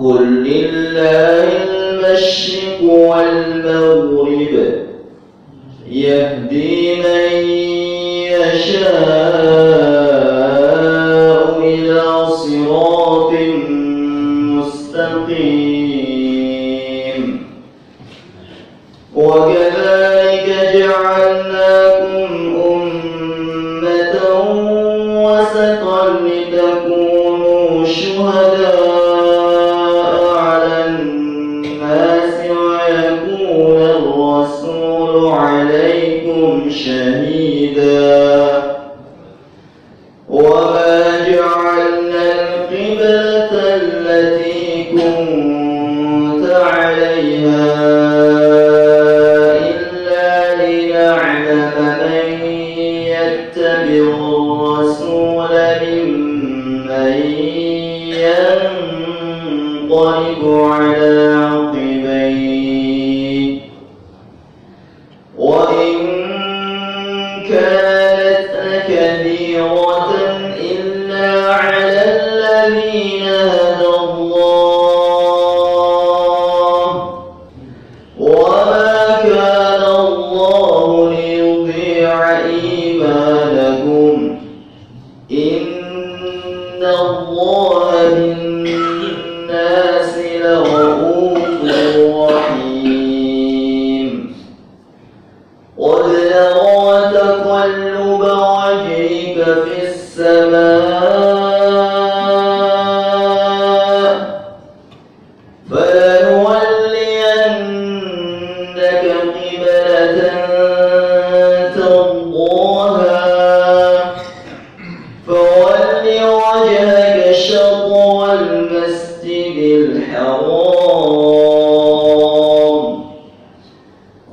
قل لله المشرق والمغرب يهدي من يشاء إلى صراط مستقيم وكذلك جعلناكم أمة وسطا لتكونوا شهداء على الناس ويكون الرسول عليكم شهيدا وما جعلنا القبلة التي كنت عليها إلا لنعلم من يتبع الرسول ممن ينقلب على عقبيه وإن كانت لكبيرة إلا على الذين هدى الله وما كان الله ليضيع إيمانكم إن الله بالناس لرؤوف رحيم قد نرى تقلب وجهك في السماء فلنولينك قبلة ترضاها فول وجهك شطر المسجد الحرام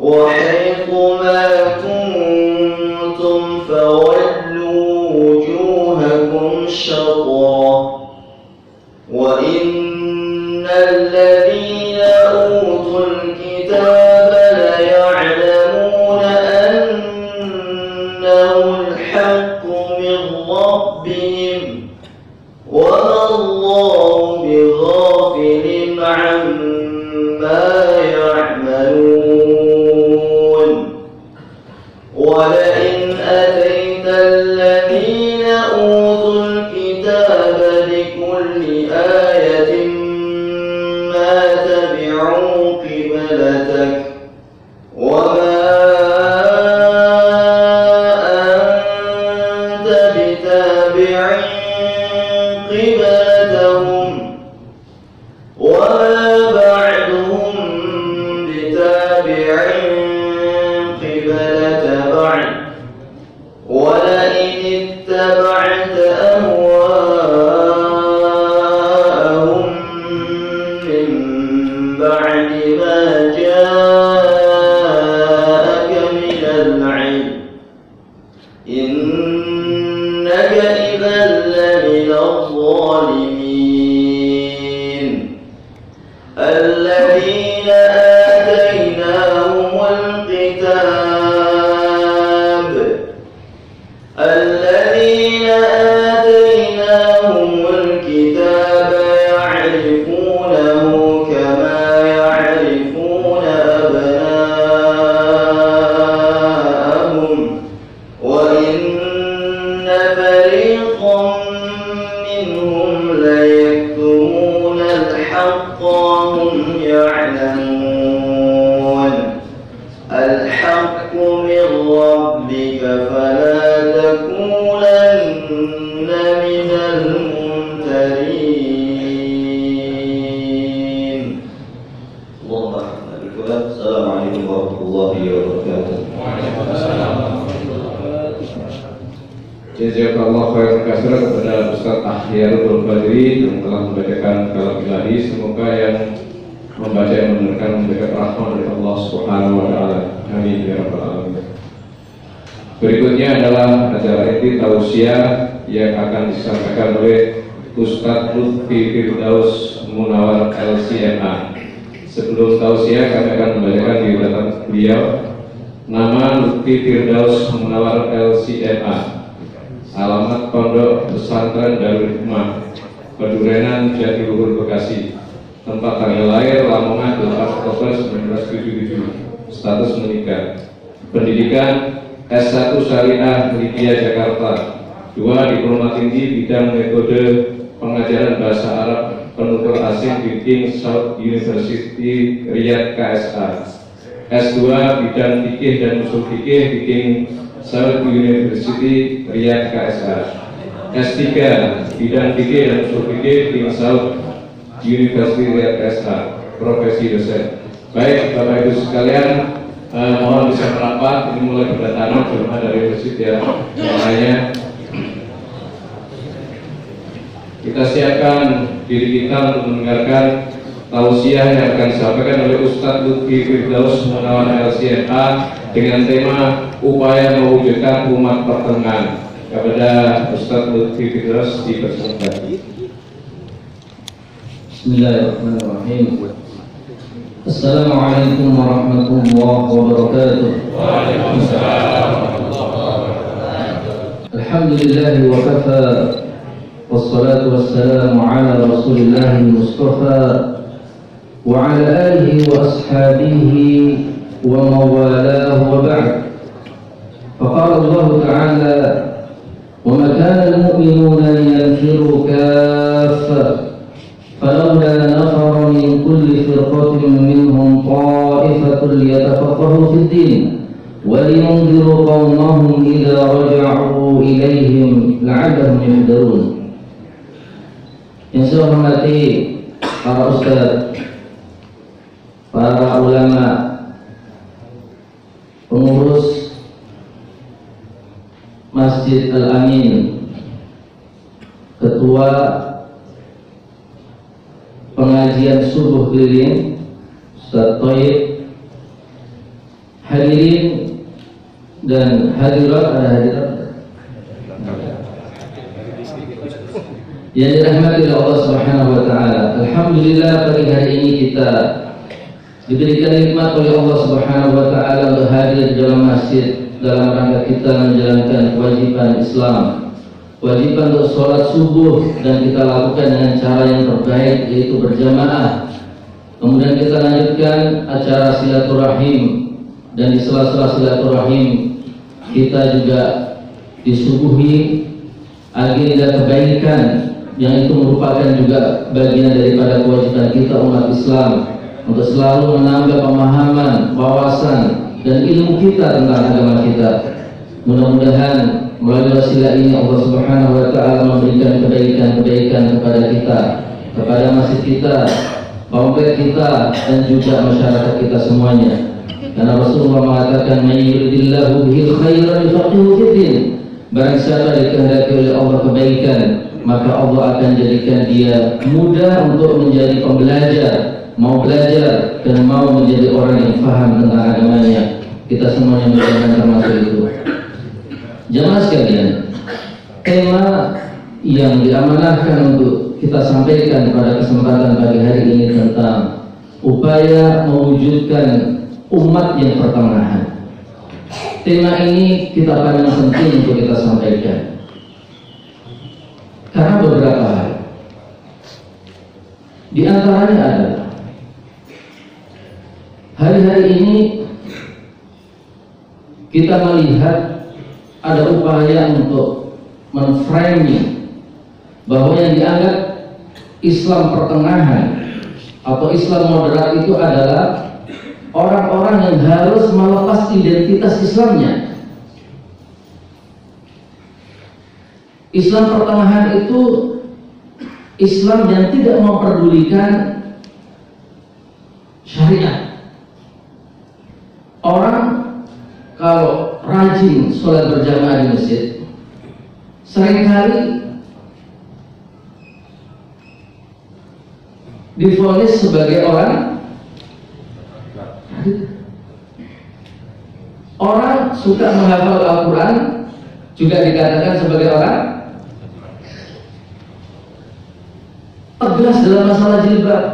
وحيث ما كنتم فولوا وجوهكم شطره وإن الذين أوتوا الكتاب ليعلمون أنه الحق من ربهم وما الله بغافل عما يعملون ولئن أتيت الذين أوتوا الكتاب بكل آية ما تبعوا قبلتك وما أنت بتابع قبلتهم وما بعدهم بتابع قبلة بعد ولئن اتبعت أهواءهم من بعد ما جاءك من العلم إنك إذا لمن الظالمين الذين آتيناهم الكتاب يعرفونه كما يعرفون أبناءهم وإن فريقا منهم ليكتمون الحق وهم يعلمون الحق من ربك فلا تكونن من الممترين. اللهم احفظنا بالكلام. السلام عليكم ورحمة الله وبركاته. Jazakallah khairan katsiran kepada Ustaz Ahyarul Badri yang telah membacakan kalam ilahi. Semoga yang membaca yang mendengarkan memberikan rahmat dari Allah Subhanahu wa taala. Amin ya rabbal alamin. Berikutnya adalah acara inti tausiah yang akan disampaikan oleh Ustaz Lutfi Firdaus Munawar LCMA. Sebelum tausiah kami akan membacakan biodata beliau. Nama Lutfi Firdaus Munawar LCMA. Alamat Pondok Pesantren Darul Hikmah, Pedurenan, Jatiluhur, Bekasi. tempat tanggal lahir Lamongan 8 Oktober 1977, status menikah. Pendidikan S1 Syariah Libya Jakarta, 2 Diploma Tinggi bidang metode pengajaran bahasa Arab penutur asing di King Saud University Riyadh KSA, S2 bidang fikih dan usul fikih di King Saud University Riyadh KSA, S3 bidang fikih dan usul fikih King Saud University Riyadh KSA, profesi dosen. Baik Bapak Ibu sekalian, mohon bisa merapat. Ini mulai berdatangan jemaah dari masjid ya, semuanya. Kita siapkan diri kita untuk mendengarkan tausiah yang akan disampaikan oleh Ustadz Lutfi Firdaus Munawan LCMA dengan tema upaya mewujudkan umat pertengahan. Kepada Ustadz Lutfi Firdaus dipersilakan. Bismillahirrahmanirrahim. Assalamualaikum warahmatullahi wabarakatuh. Waalaikumsalam. Alhamdulillah wa kafa, wassalatu wassalamu ala Rasulillah Mustafa wa ala alihi wa ashabihi wa mawalahu wa ba'd. Faqala Allah Ta'ala: "Wa ma kana al-mu'minuna liyanfiru kaffah فلولا نفر من كل فرقة منهم طائفة ليتفقهوا في الدين ولينذروا قومهم إذا رجعوا إليهم لعلهم يحذرون." Yang saya hormati para ustaz, para ulama, pengurus Masjid Al-Amin, ketua pengajian subuh keliling Ustaz Thayyib, hadirin dan hadirat, ada hadirat yang dirahmati oleh Allah Subhanahu wa taala. Alhamdulillah, pagi hari ini kita diberikan nikmat oleh Allah Subhanahu wa taala untuk hadir di dalam masjid dalam rangka kita menjalankan kewajiban Islam, kewajiban untuk sholat subuh, dan kita lakukan dengan cara yang terbaik, yaitu berjamaah. Kemudian kita lanjutkan acara silaturahim, dan di sela-sela silaturahim kita juga disuguhi agenda kebaikan yang itu merupakan juga bagian daripada kewajiban kita umat Islam untuk selalu menambah pemahaman, wawasan, dan ilmu kita tentang agama kita. Mudah-mudahan melalui wasilah ini Allah Subhanahu wa taala memberikan kebaikan-kebaikan kepada kita, kepada masjid kita, komplek kita, dan juga masyarakat kita semuanya. Karena Rasulullah mengatakan, "May yuridillahu bihil khairan yufaqihu fiddin." Barang siapa dikehendaki oleh Allah kebaikan, maka Allah akan jadikan dia mudah untuk menjadi pembelajar, mau belajar dan mau menjadi orang yang paham tentang agamanya. Kita semuanya mudah-mudahan termasuk itu. Jamaah sekalian, tema yang diamanahkan untuk kita sampaikan pada kesempatan pagi hari ini tentang upaya mewujudkan umat yang pertengahan. Tema ini kita pandang penting untuk kita sampaikan karena beberapa hal. Di antaranya adalah hari-hari ini kita melihat ada upaya untuk menframing bahwa yang dianggap Islam pertengahan atau Islam moderat itu adalah orang-orang yang harus melepas identitas Islamnya. Islam pertengahan itu Islam yang tidak memperdulikan syariat. Orang kalau rajin sholat berjamaah di masjid, seringkali divonis sebagai orang suka menghafal Al-Quran, juga dikatakan sebagai orang tegas dalam masalah jilbab.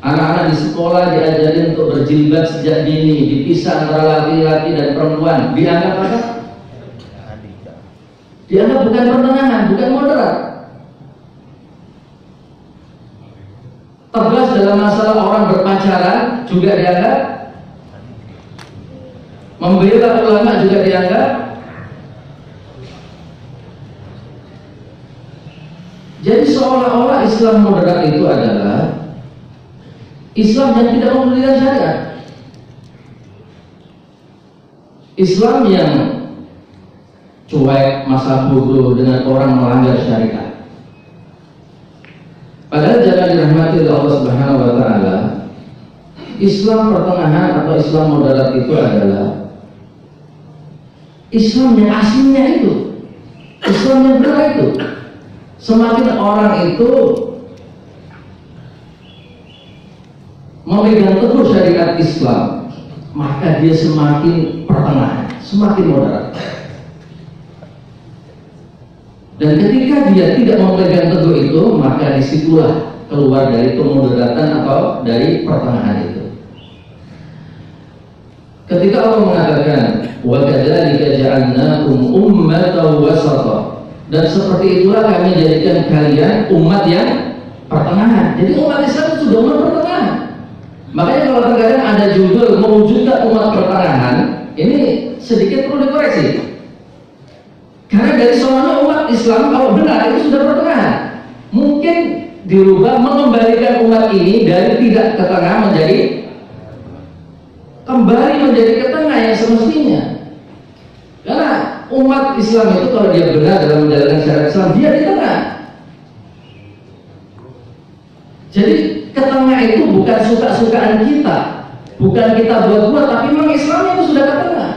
Anak-anak di sekolah diajarin untuk berjilbab sejak dini, dipisah antara laki-laki dan perempuan. Dianggap apa? Dianggap bukan pertengahan, bukan moderat. Tegas dalam masalah orang berpacaran juga dianggap, membela ulama juga dianggap. Jadi seolah-olah Islam moderat itu adalah Islam yang tidak memberikan syariat, Islam yang cuek, masa bodoh dengan orang melanggar syariat. Padahal jangan dirahmati oleh Allah Subhanahu wa Ta'ala, Islam pertengahan atau Islam moderat itu adalah Islam yang aslinya itu, Islam yang benar itu. Semakin orang itu memegang teguh syariat Islam, maka dia semakin pertengahan, semakin moderat. Dan ketika dia tidak memegang teguh itu, maka disitulah keluar dari kemoderatan atau dari pertengahan itu. Ketika Allah mengatakan wa kadzalika ja'alnakum ummatan wasata, dan seperti itulah kami jadikan kalian umat yang pertengahan. Jadi umat Islam itu sudah umat pertengahan. Makanya kalau terkadang ada judul mewujudkan umat pertengahan, ini sedikit perlu dikoreksi. Karena dari soalnya umat Islam kalau benar itu sudah pertengahan. Mungkin dirubah mengembalikan umat ini dari tidak ke tengah menjadi kembali menjadi ke tengah yang semestinya. Karena umat Islam itu kalau dia benar dalam menjalankan syariat Islam, dia di tengah. Jadi ke tengah itu bukan suka-sukaan kita, bukan kita buat-buat, tapi memang Islam itu sudah ke tengah.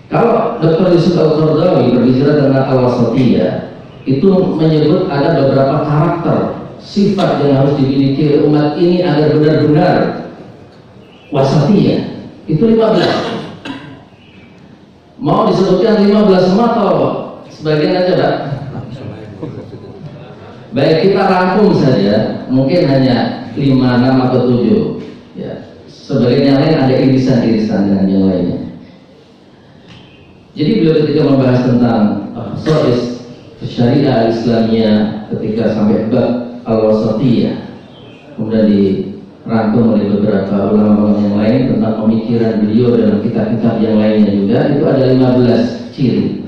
Kalau Dr. Yusuf Al-Qaradawi berbicara tentang al-wasatiyah, itu menyebut ada beberapa karakter, sifat yang harus dimiliki oleh umat ini agar benar-benar wasatiyah. Itu 15. Mau disebutkan 15 semua atau sebagian aja, Pak? Baik, kita rangkum saja, mungkin hanya 5, 6 atau 7 ya. Sebagian yang lain ada irisan-irisan dengan yang lainnya. Jadi beliau ketika membahas tentang khasa'is syariah Islamiyah, ketika sampai bab al-wasatiyah, kemudian dirangkum oleh beberapa ulama yang lain tentang pemikiran beliau dalam kitab-kitab yang lainnya juga, itu ada 15 ciri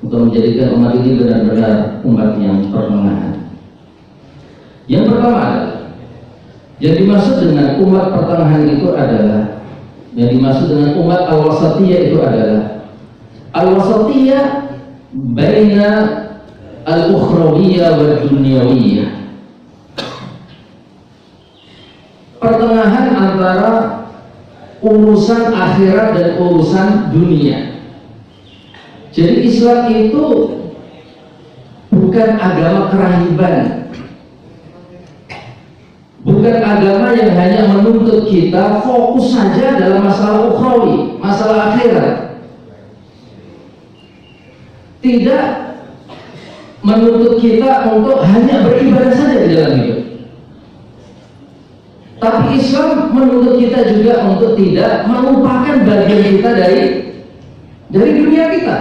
untuk menjadikan umat ini benar-benar umat yang pertengahan. Yang pertama adalah, yang dimaksud dengan umat pertengahan itu adalah, yang dimaksud dengan umat al-wasatiyah itu adalah al-wasatiyah baina al-ukhrawiyah wa dunyawiyah, pertengahan antara urusan akhirat dan urusan dunia. Jadi Islam itu bukan agama kerahiban, bukan agama yang hanya menuntut kita fokus saja dalam masalah ukhrawi, masalah akhirat. Tidak menuntut kita untuk hanya beribadah saja di dalam hidup. Tapi Islam menuntut kita juga untuk tidak melupakan bagian kita dari dunia kita.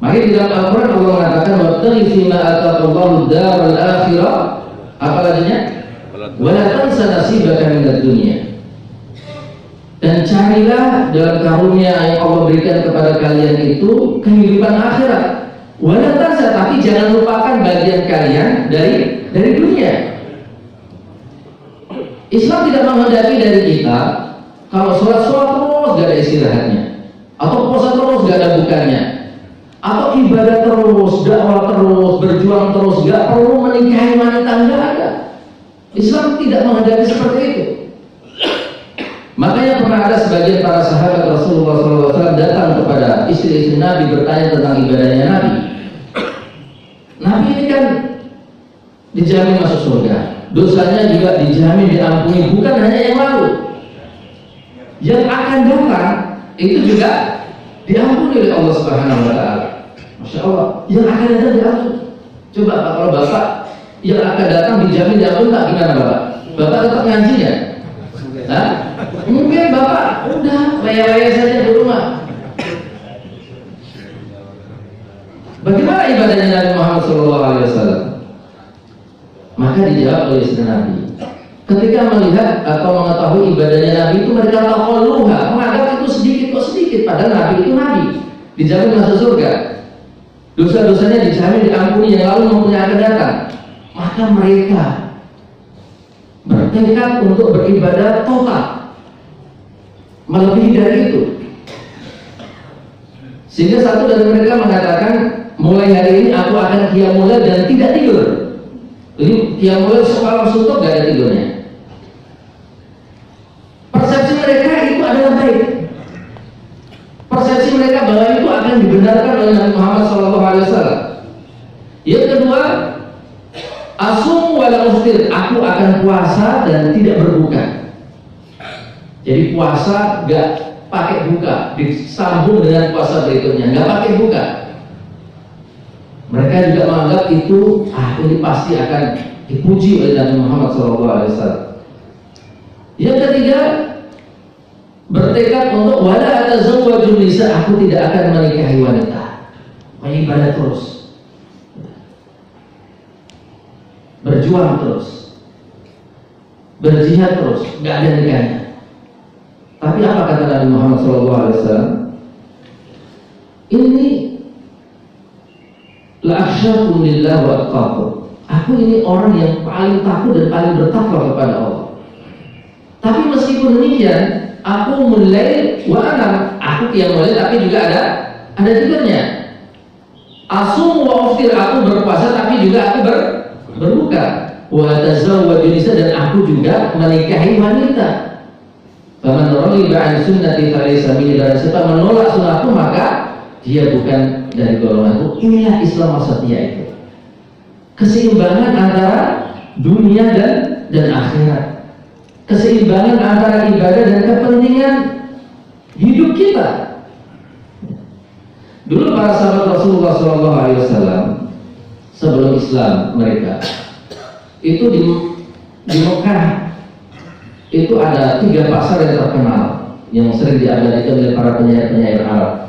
Maka di dalam Al-Quran Allah mengatakan wabtaghi fima ataqallahu daral akhirah, apa lagi? Wala tansa nasibaka minad dunya. Dan carilah dalam karunia yang Allah berikan kepada kalian itu kehidupan akhirat. Wala tansa, tapi jangan lupakan bagian kalian dari dunia. Islam tidak menghendaki dari kita kalau sholat terus gak ada istirahatnya, atau puasa terus gak ada bukannya, atau ibadah terus, dakwah terus, berjuang terus, gak perlu menikahi wanita, gak ada. Islam tidak menghendaki seperti itu. Makanya pernah ada sebagian para sahabat Rasulullah SAW datang kepada istri-istri Nabi bertanya tentang ibadahnya Nabi. Nabi ini kan dijamin masuk surga, dosanya juga dijamin diampuni, bukan hanya yang lalu, yang akan datang itu juga diampuni oleh Allah Subhanahu wa Ta'ala. Masya Allah, yang akan datang diampuni. Coba Pak, kalau Bapak yang akan datang dijamin diampuni, tak gimana Bapak? Bapak tetap ngaji ya? Hah? Mungkin Bapak udah laya-laya saja di rumah. Bagaimana ibadahnya Nabi Muhammad SAW? Maka dijawab oleh istri Nabi, ketika melihat atau mengetahui ibadahnya Nabi itu, mereka taqalluha, menganggap itu sedikit kok sedikit, padahal Nabi itu Nabi, dijamin masuk surga, dosa-dosanya dijamin diampuni yang lalu maupun yang akan datang. Maka mereka bertekad untuk beribadah total, melebihi dari itu. Sehingga satu dari mereka mengatakan, mulai hari ini aku akan qiyamul lail dan tidak tidur. Ini qiyamul lail semalam suntuk gak ada tidurnya. Persepsi mereka itu adalah baik. Persepsi mereka bahwa itu akan dibenarkan oleh Nabi Muhammad SAW. Yang kedua, asum wala uftir, aku akan puasa dan tidak berbuka. Jadi puasa gak pakai buka, disambung dengan puasa berikutnya, nggak pakai buka. Mereka juga menganggap itu, ini pasti akan dipuji oleh Nabi Muhammad SAW. Yang ketiga, bertekad untuk wala atazawwajun nisa, aku tidak akan menikahi wanita. Ibadah terus, berjuang terus, berjihad terus, nggak ada nikahnya. Tapi apa kata Nabi Muhammad SAW? Ini la akhsyakum lillah wa atqakum. Aku ini orang yang paling takut dan paling bertakwa kepada Allah. Tapi meskipun demikian, aku mulai wa anam, aku yang mulai tapi juga ada tidurnya. Asum wa uftir, aku berpuasa tapi juga aku berbuka. Wa tazawwaju nisa, dan aku juga menikahi wanita. Faman raghiba an sunnati falaysa minni, dan siapa menolak sunnahku maka dia bukan dari golonganku. Inilah Islam maksudnya itu. Keseimbangan antara dunia dan akhirat. Keseimbangan antara ibadah dan kepentingan hidup kita. Dulu para sahabat Rasulullah SAW sebelum Islam mereka itu di Mekah itu ada 3 pasar yang terkenal yang sering diabadikan oleh para penyair-penyair Arab.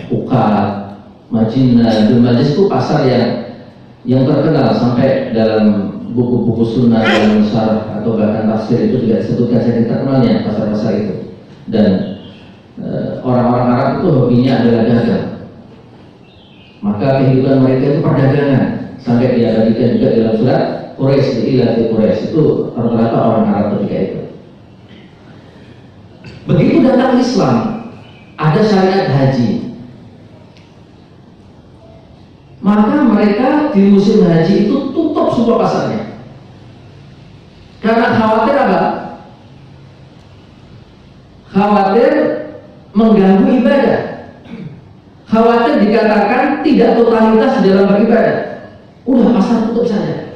Uqad, Majinah, Abdul Majid itu pasar yang terkenal sampai dalam buku-buku sunnah dan syarah atau bahkan tafsir itu juga disebutkan jadi terkenalnya pasar-pasar itu. Dan orang-orang Arab itu hobinya adalah dagang. Maka kehidupan mereka itu perdagangan, sampai diabadikan juga dalam surat Quraisy, ilati Quraisy, itu rata-rata orang Arab ketika itu. Begitu datang Islam, ada syariat haji, maka mereka di musim haji itu tutup semua pasarnya. Karena khawatir apa? Khawatir mengganggu ibadah, khawatir dikatakan tidak totalitas dalam beribadah. Udah, pasar tutup saja.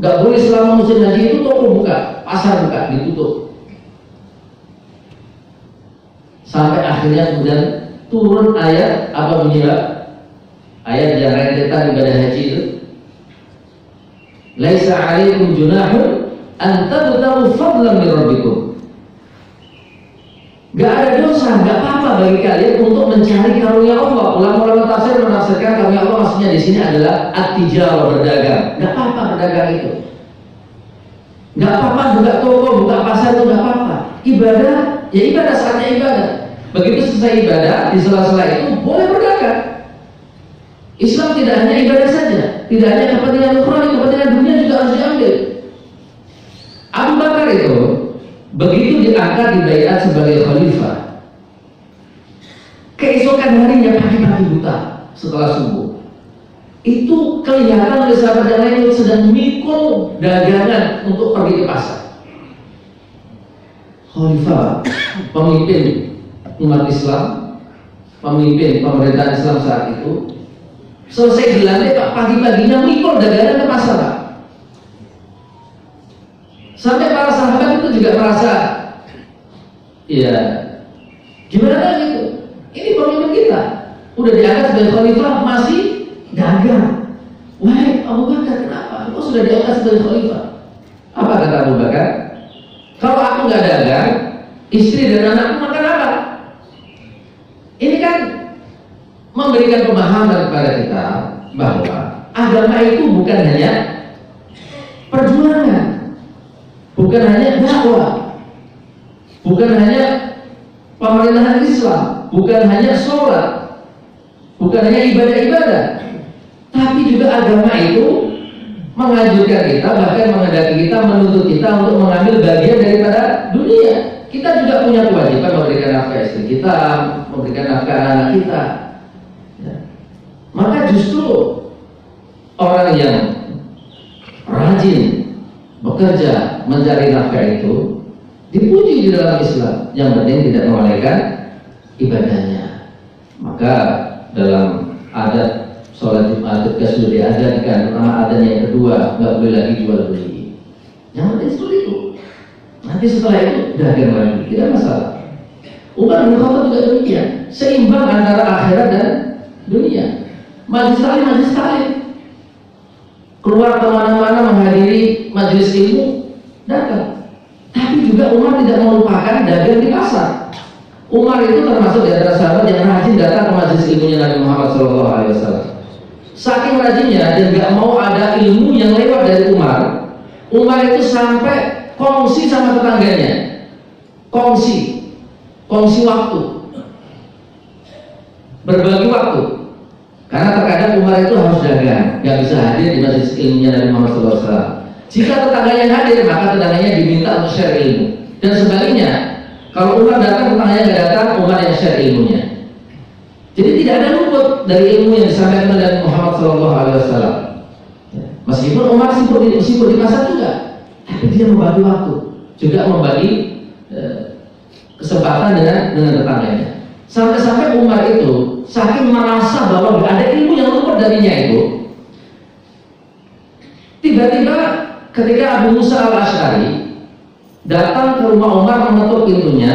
Gak boleh selama musim haji itu toko buka, pasar buka, ditutup. Sampai akhirnya kemudian turun ayat apa bunyinya? Ayat yang rentetan ibadah haji itu. Laisa 'alaikum junahun an tabtaghu fadlan min rabbikum. Gak ada dosa, gak apa-apa bagi kalian untuk mencari karunia Allah. Ulama-ulama tafsir menafsirkan karunia Allah maksudnya di sini adalah at-tijarah, berdagang. Gak apa-apa berdagang itu. Gak apa-apa buka toko, buka pasar itu gak apa-apa. Ibadah, ya ibadah, saatnya ibadah. Begitu selesai ibadah, di sela-sela itu boleh berdagang. Islam tidak hanya ibadah saja, tidak hanya kepentingan ukhrawi, kepentingan dunia juga harus diambil. Abu Bakar itu begitu diangkat di baiat sebagai khalifah, keesokan harinya pagi-pagi buta setelah subuh itu kelihatan oleh sahabat yang lain yang sedang mikul dagangan untuk pergi ke pasar. Khalifah, pemimpin umat Islam, pemimpin pemerintahan Islam saat itu, selesai dilantik Pak, pagi-paginya mikul dagangan ke pasar, Pak. Sampai para sahabat itu juga merasa, ya gimana lagi itu? Ini pemimpin kita, udah diangkat sebagai khalifah masih dagang. Wahai Abu Bakar, kenapa? Kok sudah diangkat sebagai khalifah? Apa kata Abu Bakar? Kalau aku nggak dagang, istri dan anakku makan apa? Ini kan memberikan pemahaman kepada kita bahwa agama itu bukan hanya perjuangan, bukan hanya dakwah, bukan hanya pemerintahan Islam, bukan hanya sholat, bukan hanya ibadah-ibadah, tapi juga agama itu menganjurkan kita, bahkan menghendaki kita, menuntut kita untuk mengambil bagian daripada dunia. Kita juga punya kewajiban memberikan nafkah istri kita, memberikan nafkah anak kita. Ya. Maka justru orang yang rajin bekerja mencari nafkah itu dipuji di dalam Islam. Yang penting tidak melalaikan ibadahnya. Maka dalam adat sholat Jumat ketika sudah diajarkan, pertama adan yang kedua nggak boleh lagi jual beli. Yang penting seperti itu. Nanti setelah itu dagang lagi, tidak masalah. Umar bin Khattab juga demikian, seimbang antara akhirat dan dunia. Majlis taklim, keluar kemana-mana menghadiri majelis ilmu, dagang. Tapi juga Umar tidak melupakan dagang di pasar. Umar itu termasuk di antara sahabat yang rajin datang ke majelis ilmunya Nabi Muhammad SAW. Saking rajinnya dan gak mau ada ilmu yang lewat dari Umar. Umar itu sampai kongsi sama tetangganya, kongsi waktu, berbagi waktu. Karena terkadang Umar itu harus dagang, gak bisa hadir di majelis ilmunya Nabi Muhammad SAW. Jika tetangganya hadir, maka tetangganya diminta untuk share ilmu. Dan sebaliknya, kalau Umar datang, tetangganya gak datang, Umar yang share ilmunya. Jadi tidak ada luput dari ilmu yang disampaikan oleh Muhammad SAW. Meskipun Umar sibuk di pasar juga, tapi dia membagi waktu, juga membagi kesempatan dengan tetangganya. Sampai-sampai Umar itu saking merasa bahwa gak ada ilmu yang luput darinya itu, tiba-tiba ketika Abu Musa al-Asy'ari datang ke rumah Umar mengetuk pintunya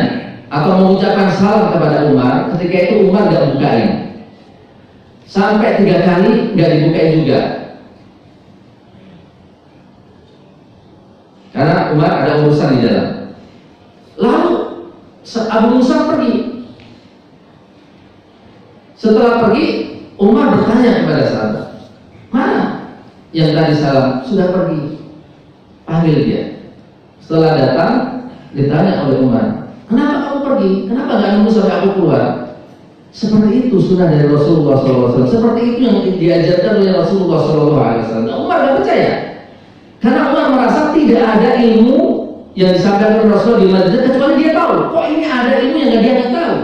atau mengucapkan salam kepada Umar, ketika itu Umar gak bukain. Sampai 3 kali gak dibukain juga. Karena Umar ada urusan di dalam. Lalu Abu Musa pergi. Setelah pergi, Umar bertanya kepada sahabat, mana yang tadi salam? Sudah pergi. Panggil dia. Setelah datang, ditanya oleh Umar, kenapa kamu pergi? Kenapa nggak nunggu sampai aku keluar? Seperti itu sunnah dari Rasulullah SAW. Seperti itu yang diajarkan oleh Rasulullah SAW. Nah, Umar nggak percaya. Karena Umar merasa tidak ada ilmu yang disampaikan oleh Rasulullah di majelis kecuali dia tahu. Kok ini ada ilmu yang dia nggak tahu?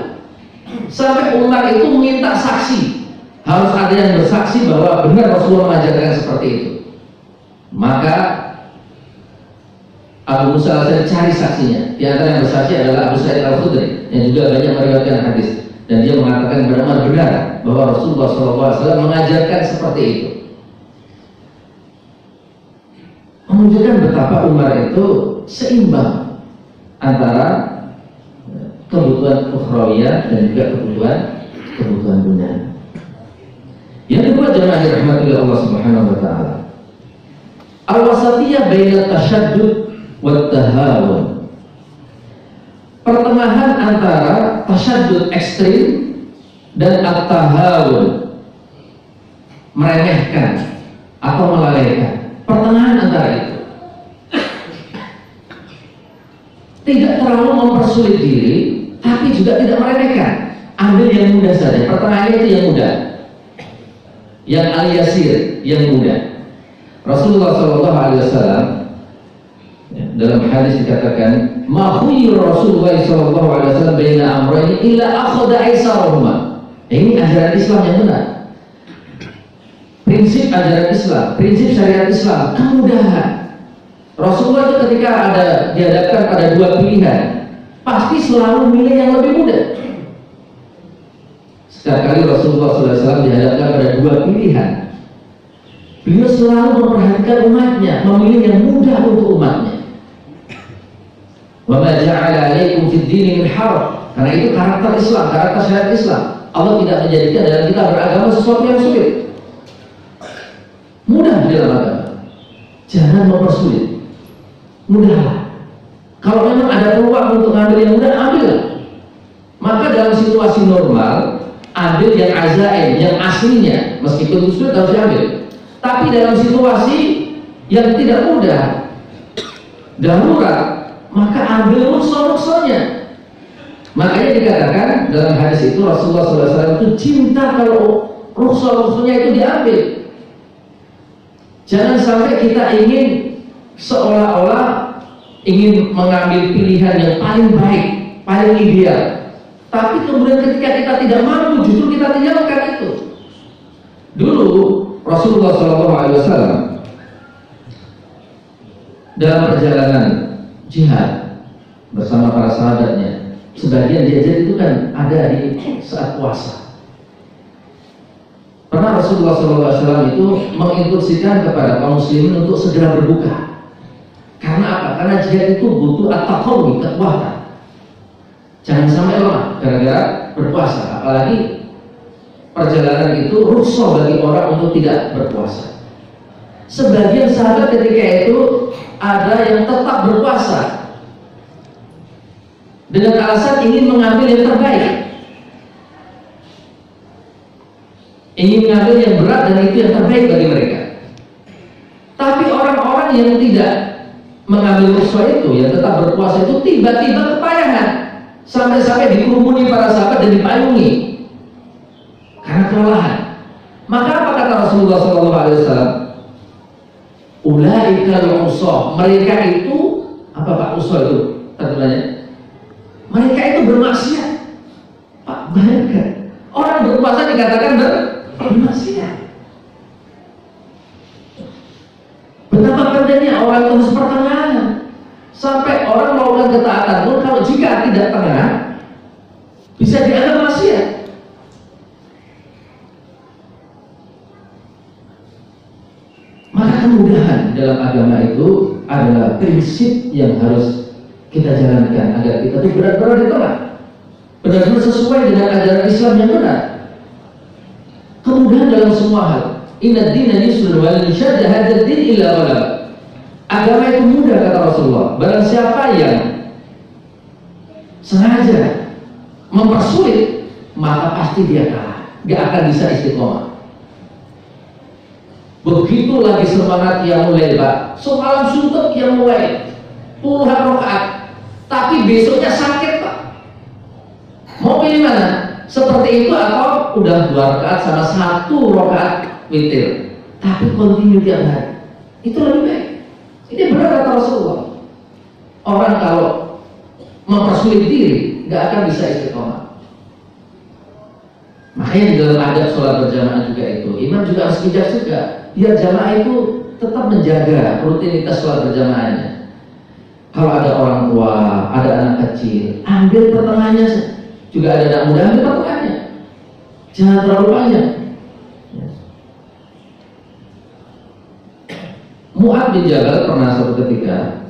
Sampai Umar itu meminta saksi, harus ada yang bersaksi bahwa benar Rasulullah mengajarkan seperti itu. Maka Abu Musa al-Asy'ari cari saksinya. Di antara yang bersaksi adalah Abu Sa'id al-Khudri yang juga banyak meriwayatkan hadis. Dan dia mengatakan benar bahwa Rasulullah SAW mengajarkan seperti itu. Menunjukkan betapa Umar itu seimbang antara kebutuhan ukhrawiyah dan juga kebutuhan dunia. Yang kedua, jemaah dirahmati Allah Subhanahu wa taala, al-wasatiyah baina tasyaddud wa tahawun. Pertengahan antara tasyaddud ekstrim dan at-tahawun, meremehkan atau melalaikan. Pertengahan antara itu, tidak terlalu mempersulit diri, tapi juga tidak meremehkan. Ambil yang mudah saja. Pertengahan itu yang mudah, yang al-yasir, yang mudah. Rasulullah SAW dalam hadis dikatakan, ma khuyir Rasulullah SAW baina amrayni illa akhadha aisarahuma. Ini ajaran Islam yang benar. Prinsip ajaran Islam, prinsip syariat Islam, kemudahan. Rasulullah itu ketika dihadapkan pada 2 pilihan, pasti selalu milih yang lebih mudah. Setiap kali Rasulullah SAW dihadapkan pada 2 pilihan, beliau selalu memperhatikan umatnya, memilih yang mudah untuk umatnya. Wa ma ja'ala 'alaikum fid dini min haraj. Karena itu karakter Islam, karakter syariat Islam. Allah tidak menjadikan dalam kita beragama sesuatu yang sulit. Mudah di dalam agama. Jangan mempersulit. Mudahlah. Kalau memang ada peluang untuk ambil yang mudah, ambil. Maka dalam situasi normal, ambil yang azaim, yang aslinya, meskipun sulit harus diambil. Tapi dalam situasi yang tidak mudah, darurat, maka ambil rukhsah-rukhsahnya. Makanya dikatakan dalam hadis itu Rasulullah SAW itu cinta kalau rukhsah-rukhsahnya itu diambil. Jangan sampai kita ingin seolah-olah ingin mengambil pilihan yang paling baik, paling ideal, tapi kemudian ketika kita tidak mampu, justru kita tinggalkan itu. Dulu Rasulullah SAW dalam perjalanan jihad bersama para sahabatnya, sebagian diajar itu kan ada di saat puasa. Pernah Rasulullah SAW itu menginstruksikan kepada kaum muslimin untuk segera berbuka. Karena apa? Karena jihad itu butuh at-taqawi, kekuatan. Jangan sampai lemah gara-gara berpuasa. Apalagi perjalanan itu rukhsah bagi orang untuk tidak berpuasa. Sebagian sahabat ketika itu ada yang tetap berpuasa dengan alasan ingin mengambil yang terbaik, ingin mengambil yang berat dan itu yang terbaik bagi mereka. Tapi orang-orang yang tidak mengambil rukhsah itu, yang tetap berpuasa itu tiba-tiba kepayahan, sampai-sampai dikerumuni para sahabat dan dipayungi karena kelelahan. Maka apa kata Rasulullah SAW? Ulaikal usah, mereka itu apa Pak usah itu terjemahnya? Mereka itu bermaksiat. Pak, mereka orang berpuasa dikatakan bermaksiat. Betapa pentingnya orang terus pertengahan, sampai orang melakukan ketaatan pun kalau jika tidak tengah bisa dianggap maksiat. Maka kemudahan dalam agama itu adalah prinsip yang harus kita jalankan agar kita itu benar-benar di tengah, benar-benar sesuai dengan ajaran Islam yang benar. Kemudahan dalam semua hal. Inna dina yusrun wa lan yushadda hadzal din illa ghalab. Agama itu mudah kata Rasulullah. Barang siapa yang sengaja mempersulit, maka pasti dia kalah, gak akan bisa istiqomah. Begitu lagi semangat yang mulai Pak, semalam suntuk yang mulai puluhan rakaat, tapi besoknya sakit Pak. Mau pilih mana? Seperti itu atau udah 2 rakaat sama 1 rakaat witir, tapi kontinu tiap hari, itu lebih baik. Ini benar kata Rasulullah. Orang kalau mempersulit diri gak akan bisa istiqomah. Makanya di dalam adab sholat berjamaah juga itu, imam juga harus bijak juga, biar jamaah itu tetap menjaga rutinitas sholat berjamaahnya. Kalau ada orang tua, ada anak kecil, ambil pertengahannya. Juga ada anak muda, ambil pertengahannya. Jangan terlalu panjang. Mu'ad bin Jabal pernah suatu ketika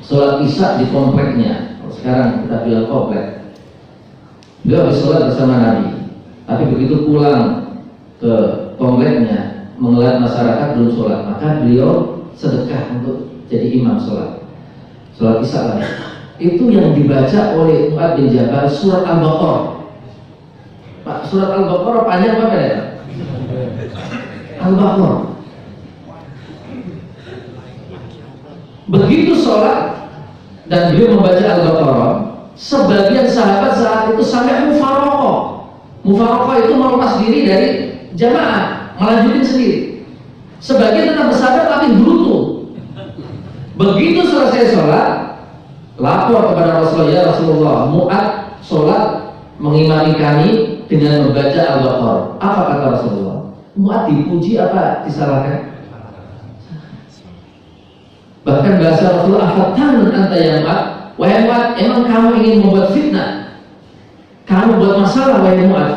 sholat isya di kompleknya. Sekarang kita bilang komplek. Beliau habis sholat bersama Nabi, tapi begitu pulang ke kompleknya melihat masyarakat belum sholat, maka beliau sedekah untuk jadi imam sholat isya lagi. Itu yang dibaca oleh Mu'ad bin Jabal surat Al-Baqarah. Pak, surat Al-Baqarah panjang apa ya? Al-Baqarah. Begitu sholat dan beliau membaca Al-Baqarah, sebagian sahabat saat itu sampai mufaraqah. Mufaraqah itu melepas diri dari jamaah, melanjutin sendiri. Sebagian tetap bersabar tapi berutuh. Begitu selesai sholat, lapor kepada Rasulullah, ya Rasulullah, Mu'ad sholat mengimami kami dengan membaca Al-Baqarah. Apa kata Rasulullah? Mu'ad dipuji apa disalahkan? Bahkan bahasa Rasulullah, afatanun anta ya Mu'ad. Wahai Mu'ad, emang kamu ingin membuat fitnah? Kamu buat masalah, wahai Mu'ad.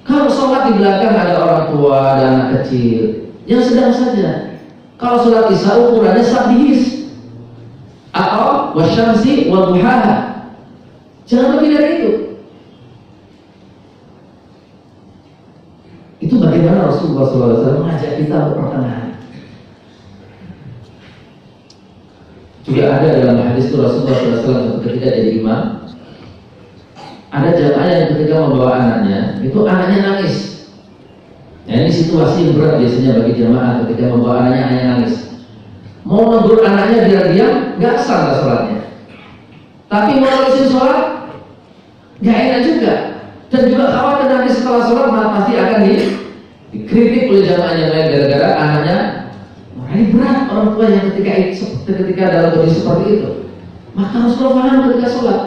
Kalau sholat di belakang ada orang tua dan anak kecil, yang sedang saja. Kalau sholat isya ukurannya sabihis atau wasyamsi wa duhaha, jangan lebih dari itu. Itu bagaimana Rasulullah SAW mengajak kita untuk pertengahan. Juga ada dalam hadis itu Rasulullah SAW ketika jadi imam, ada jamaah yang ketika membawa anaknya, itu anaknya nangis. Nah, ini situasi yang berat biasanya bagi jamaah ketika membawa anaknya nangis. Mau negur anaknya biar diam, nggak sah sholatnya. Tapi mau terusin sholat, nggak enak juga. Dan juga khawatir nanti setelah sholat pasti akan dikritik oleh jamaahnya lain gara-gara anaknya. Ini berat orang tua yang ketika dalam kondisi seperti itu. Maka Rasulullah paham ketika sholat.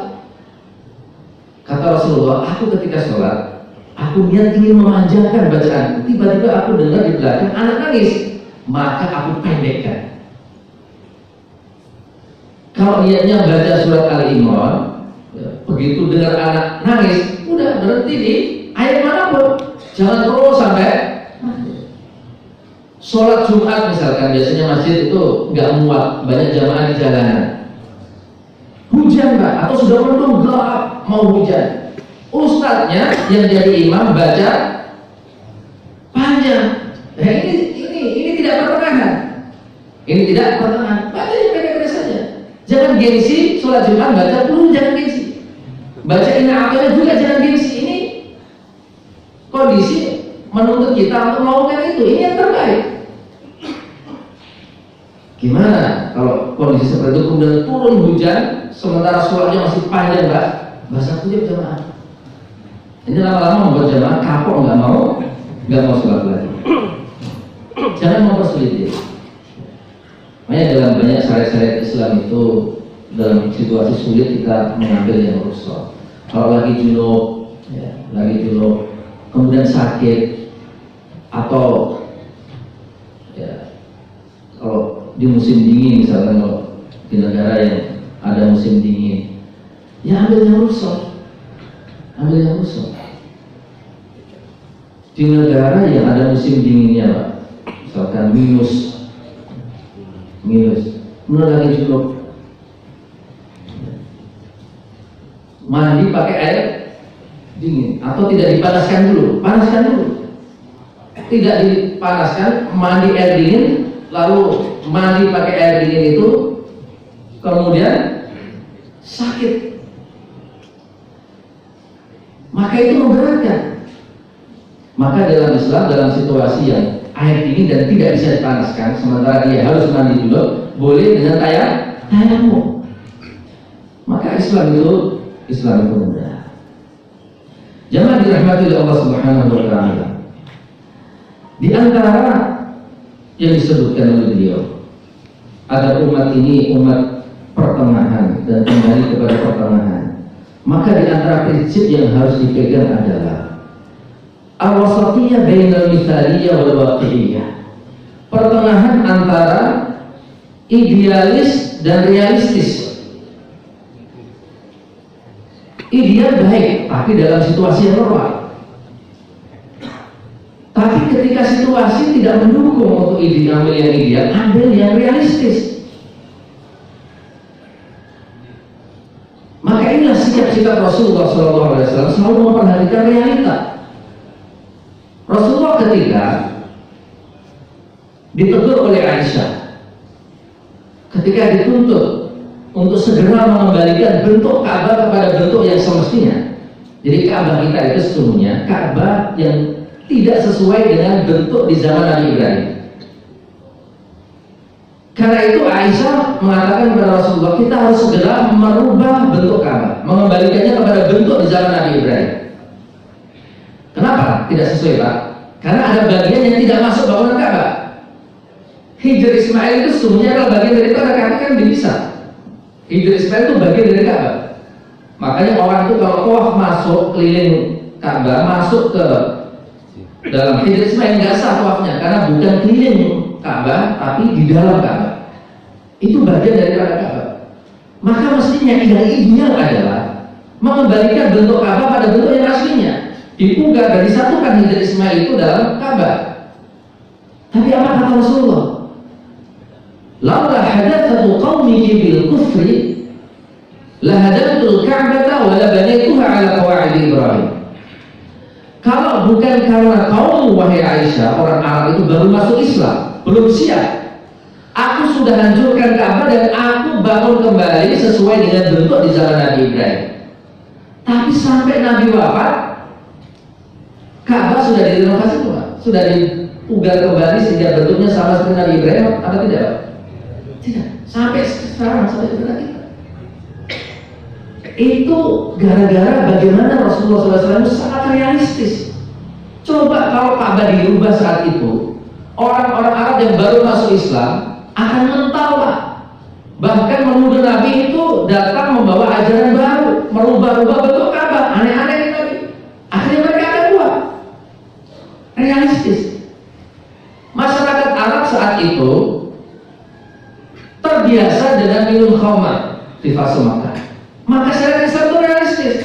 Kata Rasulullah, aku ketika sholat, aku niat ingin memanjangkan bacaan. Tiba-tiba aku dengar di belakang anak nangis, maka aku pendekkan. Kalau niatnya baca surat Al-Imran, begitu dengar anak nangis, udah berhenti di ayat manapun, jangan terus sampai sholat Jumat misalkan. Biasanya masjid itu nggak muat, banyak jamaah di jalanan. Hujan Pak, atau sudah mendung gelap mau hujan. Ustadznya yang jadi imam baca panjang. Nah, ini tidak pertengahan. Ini tidak pertengahan. Baca yang pendek-pendek saja. Jangan gengsi sholat Jumat baca dulu, jangan gengsi. Baca inna a'tayna juga jangan gengsi. Ini kondisi menuntut kita untuk melakukan itu. Ini yang terbaik. Gimana kalau kondisi seperti itu kemudian turun hujan sementara sholatnya masih panjang Pak? Bahasa kujab jamaah. Ini lama-lama membuat jamaah kapok, nggak mau sholat lagi. Jangan mempersulit dia. Makanya dalam banyak syariat-syariat Islam itu dalam situasi sulit kita mengambil yang rukhsah. Kalau lagi junub, kemudian sakit, atau ya, kalau di musim dingin misalnya, kalau di negara yang ada musim dingin, ya ambil yang rukhsah. Di negara yang ada musim dinginnya Pak, misalkan minus, kemudian lagi junub, mandi pakai air dingin atau tidak dipanaskan dulu, panaskan dulu. Tidak dipanaskan, mandi air dingin, lalu mandi pakai air dingin itu kemudian sakit, maka itu memberatkan. Maka dalam Islam, dalam situasi yang air dingin dan tidak bisa dipanaskan, sementara dia harus mandi dulu, boleh dengan tayamum. Maka Islam itu mudah. Jamaah dirahmati oleh Allah Subhanahu wa taala. Di antara yang disebutkan oleh beliau, ada umat ini umat pertengahan dan kembali kepada pertengahan. Maka di antara prinsip yang harus dipegang adalah al-wasatiyah bainal mithaliyah wal waqi'iyah. Pertengahan antara idealis dan realistis. Ideal baik, tapi dalam situasi yang normal. Tapi ketika situasi tidak mendukung untuk ambil yang ideal, ambil yang realistis. Maka inilah sikap Rasulullah SAW selalu memperhatikan realita. Rasulullah ketika ditegur oleh Aisyah, ketika dituntut untuk segera mengembalikan bentuk Ka'bah kepada bentuk yang semestinya. Jadi Ka'bah kita itu sesungguhnya Ka'bah yang tidak sesuai dengan bentuk di zaman Nabi Ibrahim. Karena itu Aisyah mengatakan kepada Rasulullah, kita harus segera merubah bentuk Ka'bah, mengembalikannya kepada bentuk di zaman Nabi Ibrahim. Kenapa tidak sesuai Pak? Karena ada bagian yang tidak masuk bangunan Ka'bah. Hijr Ismail itu sesungguhnya adalah bagian dari Ka'bah, kan bisa. Hijr Ismail itu bagian dari Ka'bah. Makanya orang itu kalau tawaf masuk keliling Ka'bah, masuk ke dalam Hijr Ismail nggak sah tawafnya, karena bukan keliling Ka'bah tapi di dalam Ka'bah. Itu bagian daripada Ka'bah. Maka mestinya yang ideal adalah mengembalikan bentuk Ka'bah pada bentuk yang aslinya. Dipugar dan disatukan Hijr Ismail itu dalam Ka'bah. Tapi apa kata Rasulullah? Laula hadatsatu qaumiki bil kufri la hadattul Ka'bata wa la banaytuha ala qawaid Ibrahim. Kalau bukan karena kaum wahai Aisyah, orang Arab itu baru masuk Islam, belum siap, aku sudah hancurkan Ka'bah dan aku bangun kembali sesuai dengan bentuk di zaman Nabi Ibrahim. Tapi sampai Nabi wafat, Ka'bah sudah direnovasi semua. sudah dipugar kembali sehingga bentuknya sama seperti Nabi Ibrahim atau tidak Pak? Tidak, sampai sekarang, sampai kepada kita. Itu gara-gara bagaimana Rasulullah SAW sangat realistis. Coba kalau Ka'bah dirubah saat itu, orang-orang Arab yang baru masuk Islam akan mental Pak. Bahkan menuduh Nabi itu datang membawa ajaran baru, merubah-rubah bentuk Ka'bah, aneh-aneh Nabi. Akhirnya mereka akan buat realistis. Masyarakat Arab saat itu terbiasa dengan minum khamar di fase Makkah. Maka syariat Islam itu realistis.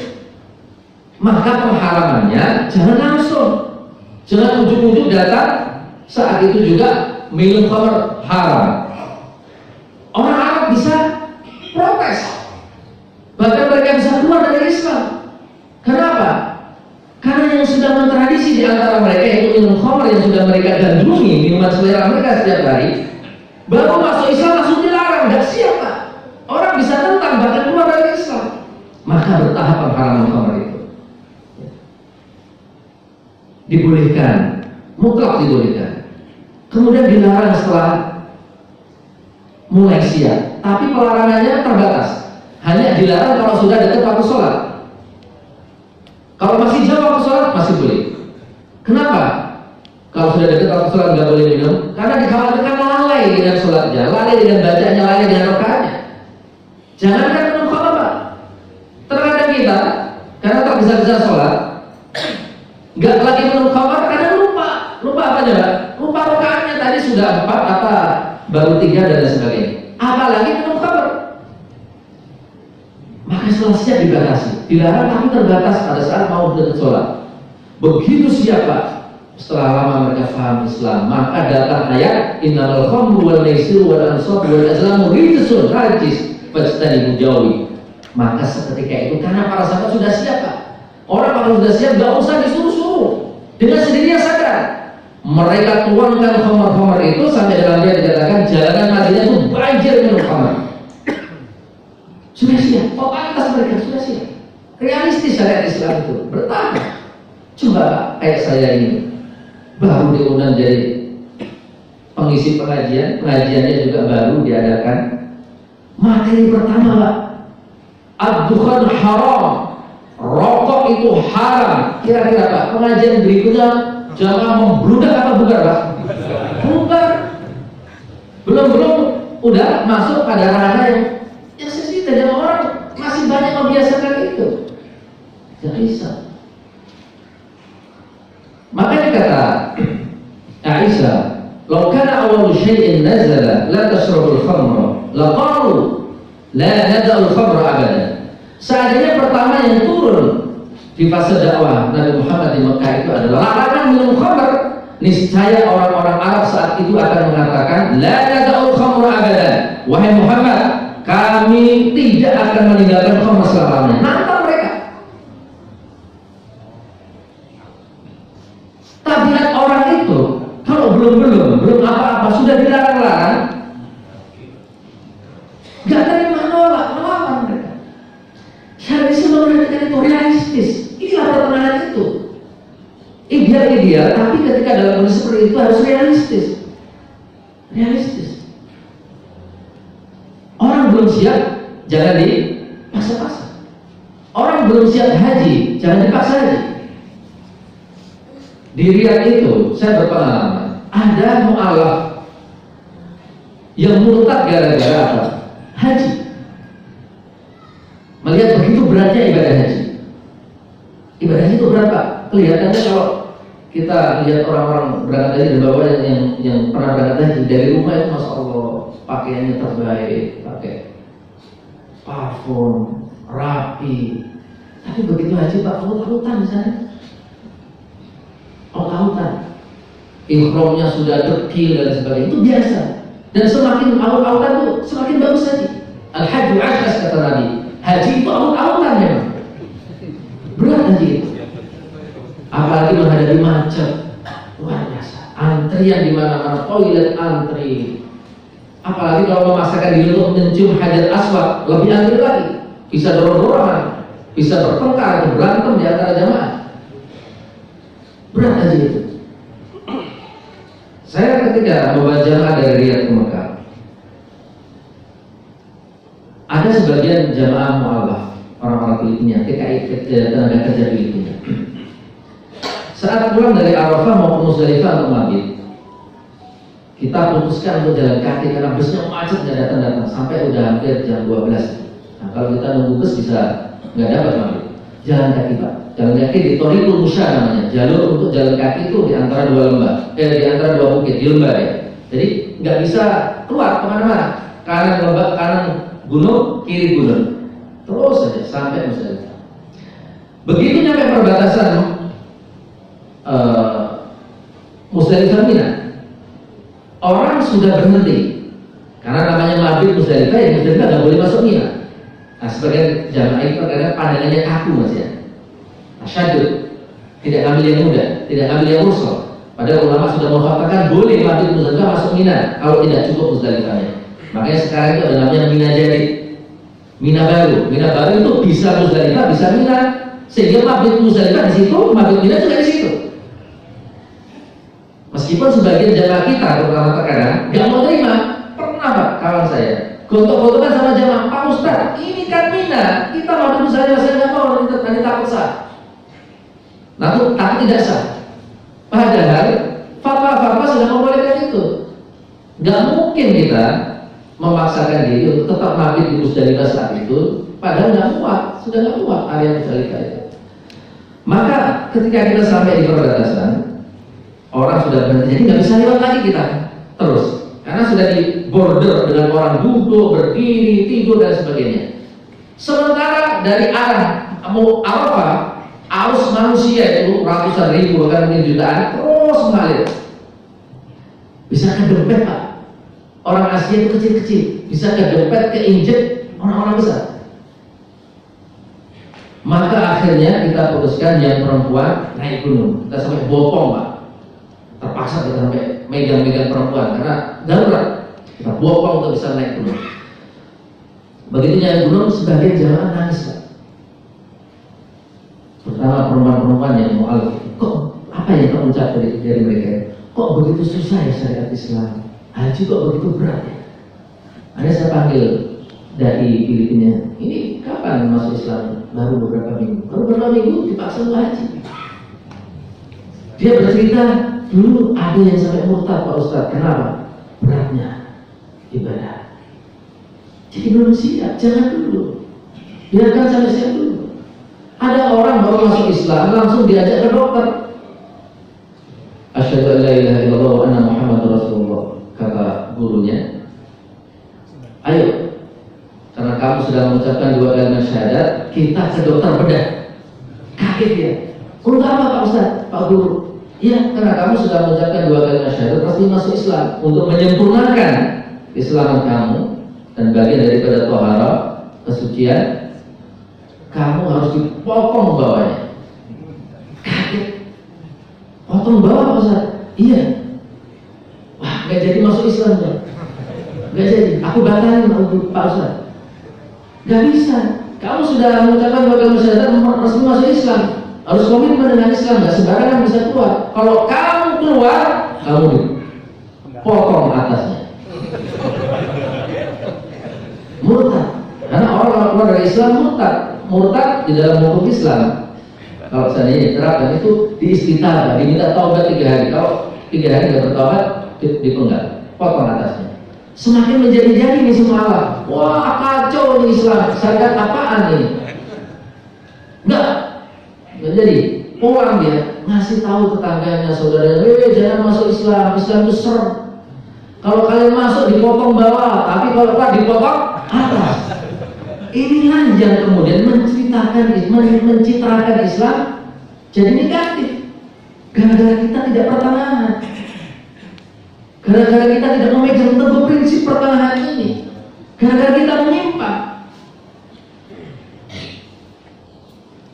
Maka pengharamannya jangan langsung, jangan ujuk-ujuk datang saat itu juga minum khamar haram. Orang Arab bisa protes, bahkan mereka bisa keluar dari Islam. Kenapa? Karena yang sudah mentradisi di antara mereka yaitu minum khamar yang sudah mereka gandrungi, minuman selera mereka setiap hari, baru masuk Islam langsung dilarang, nggak siap Pak. Orang bisa tentang bahkan keluar dari Islam. Maka bertahap pengharaman khamar itu dibolehkan, mutlak dibolehkan. Kemudian dilarang setelah mulai siap, tapi pelarangannya terbatas. Hanya dilarang kalau sudah dekat waktu sholat. Kalau masih jauh waktu sholat masih boleh. Kenapa? Kalau sudah dekat waktu sholat nggak boleh minum, karena dikhawatirkan lalai dengan sholatnya, lalai dengan bacanya, lalai dengan rakaatnya. Jangankan minum khamar Pak, terkadang kita karena tergesa-gesa sholat, nggak lagi minum khamar karena lupa apa aja Pak? Lupa rakaatnya tadi sudah 4 apa baru 3 dan sebagainya. Apalagi minum khamar. Maka setelah siap dibatasi, dilarang tapi terbatas pada saat mau dekat sholat. Begitu siap Pak, setelah lama mereka paham Islam, maka datang ayat innamal khamru wal maisir wal ansab wal azlamu rijsun najis fajtanibu jauhi. Maka seketika itu karena para sahabat sudah siap Pak. Orang kalau sudah siap gak usah disuruh-suruh, dengan sendirinya sadar. Mereka tuangkan khamar-khamar itu sampai dalam dia dikatakan jalanan Madinah itu banjir minum khamar. Sudah siap, totalitas mereka sudah siap. Realistis syariat Islam itu bertahan. Coba kayak saya ini baru diundang jadi pengisi pengajian, pengajiannya juga baru diadakan. Materi pertama Pak, ad-dukhan haram, rokok itu haram. Kira-kira Pak, pengajian berikutnya jamaah membludak apa bugar Pak? Bugar. Belum udah masuk pada ranah yang sensitif dan orang masih banyak membiasakan itu. Tidak bisa. Makanya kata Aisyah, "Lau kana awwalu syai'in nazala la tashrabul khamra, la qalu la nada'ul khamra abadan." Seandainya pertama yang turun di fase dakwah Nabi Muhammad di Mekah itu adalah larangan minum khamr, niscaya orang-orang Arab saat itu akan mengatakan la nada'ul khamra abadan. Wahai Muhammad, kami tidak akan meninggalkan khamr selamanya. Nantang mereka. Tabiat orang itu kalau belum apa-apa sudah dilarang-larang, gak terima, melawan mereka. Syariat Islam menunjukkan itu realistis. Inilah pertengahan itu. Ideal, tapi ketika dalam kondisi seperti itu harus realistis. Realistis. Orang belum siap, jangan dipaksa-paksa. Orang belum siap haji, jangan dipaksa haji. Di Riyadh itu saya berpengalaman, ada mu'alaf yang murtad gara-gara apa? Haji. Melihat begitu beratnya ibadah haji. Ibadah haji itu berapa? Kelihatannya kalau kita lihat orang-orang berangkat haji dan bawa yang pernah berangkat haji dari rumah itu masya Allah pakaiannya terbaik, pakai parfum, rapi. Tapi begitu haji Pak, aut-autan di sana. Aut-autan, ihramnya sudah dekil dan sebagainya, itu biasa. Dan semakin aut-autan itu semakin bagus haji. Al-hajju ajras kata Nabi. Haji itu aut-autan memang. Berat haji itu. Apalagi menghadapi macet, luar biasa. Antrian di mana-mana, toilet antri. Apalagi kalau memaksakan diri untuk mencium hajar aswad, lebih antri lagi. Bisa dorong-dorongan, bisa bertengkar, berantem di antara jamaah. Berat haji itu. Saya ketika membawa jamaah dari Riyadh ke Mekah, ada sebagian jamaah mu'alaf, orang-orang Filipina, TKI, tenaga kerja Filipina. Saat pulang dari Arafah maupun Musdalifah untuk mabit, kita putuskan untuk jalan kaki karena busnya macet, nggak datang-datang sampai udah hampir jam 12. Nah, kalau kita nunggu bus bisa nggak dapat mabit. Jalan kaki Pak, jalan kaki di Thoriqul Musya namanya, jalur untuk jalan kaki itu di antara dua lembah, di antara dua bukit di lembah ya. Jadi nggak bisa keluar kemana-mana, kanan lembah, kanan gunung, kiri gunung, terus saja sampai Musdalifah. Begitu nyampe perbatasan Musdalifah Mina, orang sudah berhenti karena namanya mabit Musdalifah, ya Musdalifah nggak boleh masuk Mina. Nah, sebagian jamaah itu kadang pandangannya kaku mas ya, tasyadud, tidak ambil yang muda, tidak ambil yang rusak. Padahal ulama sudah mengatakan boleh mabit Musdalifah masuk Mina kalau tidak cukup Musdalifahnya. Makanya sekarang itu ada namanya Mina Jadid, Mina baru. Mina baru itu bisa Musdalifah, bisa Mina, sehingga mabit Musdalifah di situ, mabit Mina juga di situ. Meskipun sebagian jamaah kita, terutama terkadang nggak mau terima. Pernah Pak, kawan saya gontok-gontokan sama jamaah, Pak Ustaz, ini kan Mina, kita mabit Musdalifah, saya nggak mau, nanti takut sah. Nah, itu takut tidak sah. Padahal fatwa-fatwa sudah membolehkan itu. Nggak mungkin kita memaksakan diri untuk tetap mabit di Musdalifah saat itu, padahal nggak muat, sudah nggak muat area Musdalifah itu. Maka ketika kita sampai di perbatasan, orang sudah berhenti, jadi nggak bisa lewat lagi kita terus, karena sudah di border dengan orang duduk, berdiri, tidur dan sebagainya. Sementara dari arah Arafah, arus manusia itu ratusan ribu, bahkan mungkin jutaan, terus mengalir. Bisa kedempet Pak. Orang Asia itu kecil-kecil, bisa kedempet, keinjek orang-orang besar. Maka akhirnya kita putuskan yang perempuan naik gunung. Kita sampai Bopong Pak. Terpaksa kita sampai megang-megang perempuan karena darurat. Kita Bopong untuk bisa naik gunung. Begitu naik gunung, sebagian jamaah nangis Pak. Pertama perempuan-perempuan yang mu'alaf, kok apa yang kamu ucap dari mereka? Kok begitu susah ya syariat Islam? Haji kok begitu berat ya? Ada saya panggil dari Filipina, ini kapan masuk Islam? Baru beberapa minggu. Baru beberapa minggu dipaksa untuk haji. Dia bercerita, dulu ada yang sampai murtad Pak Ustadz. Kenapa? Beratnya ibadah. Jadi belum siap, jangan dulu. Biarkan sampai siap dulu. Ada orang baru masuk Islam langsung diajak ke dokter. Asyhadu an la ilaha illallah wa anna Muhammadar Rasulullah, kata gurunya. Ayo, karena kamu sudah mengucapkan 2 kalimat syahadat, kita ke dokter bedah. Kaget dia. Untuk apa Pak Ustaz? Pak Guru? Ya, karena kamu sudah mengucapkan 2 kalimat syahadat, pasti masuk Islam. Untuk menyempurnakan Islaman kamu dan bagian daripada thaharah, kesucian, kamu harus dipotong bawahnya. Kaget. Potong bawah Pak Ustaz? Iya. Wah, gak jadi masuk Islam ya? Gak jadi. Aku batalin Pak Ustaz. Gak bisa. Kamu sudah mengucapkan 2 kalimat syahadat, resmi masuk Islam. Harus komitmen dengan Islam. Gak sembarangan bisa keluar. Kalau kamu keluar, kamu potong atasnya. Murtad. Karena orang keluar dari Islam murtad. Murtad di dalam hukum Islam, kalau seandainya diterapkan itu diistitabah, diminta taubat 3 hari. Kalau 3 hari tidak bertaubat, dipenggal, potong atasnya. Semakin menjadi-jadi nih semua. Wah, kacau nih Islam, syariat apaan nih? Enggak jadi. Pulang dia ngasih tahu tetangganya, saudaranya, jangan masuk Islam. Islam itu serem. Kalau kalian masuk dipotong bawah, tapi kalau keluar dipotong atas. Inilah yang kemudian mencitrakan Islam jadi negatif. Gara-gara kita tidak pertengahan. Gara-gara kita tidak memegang teguh prinsip pertengahan ini. Gara-gara kita menyimpang.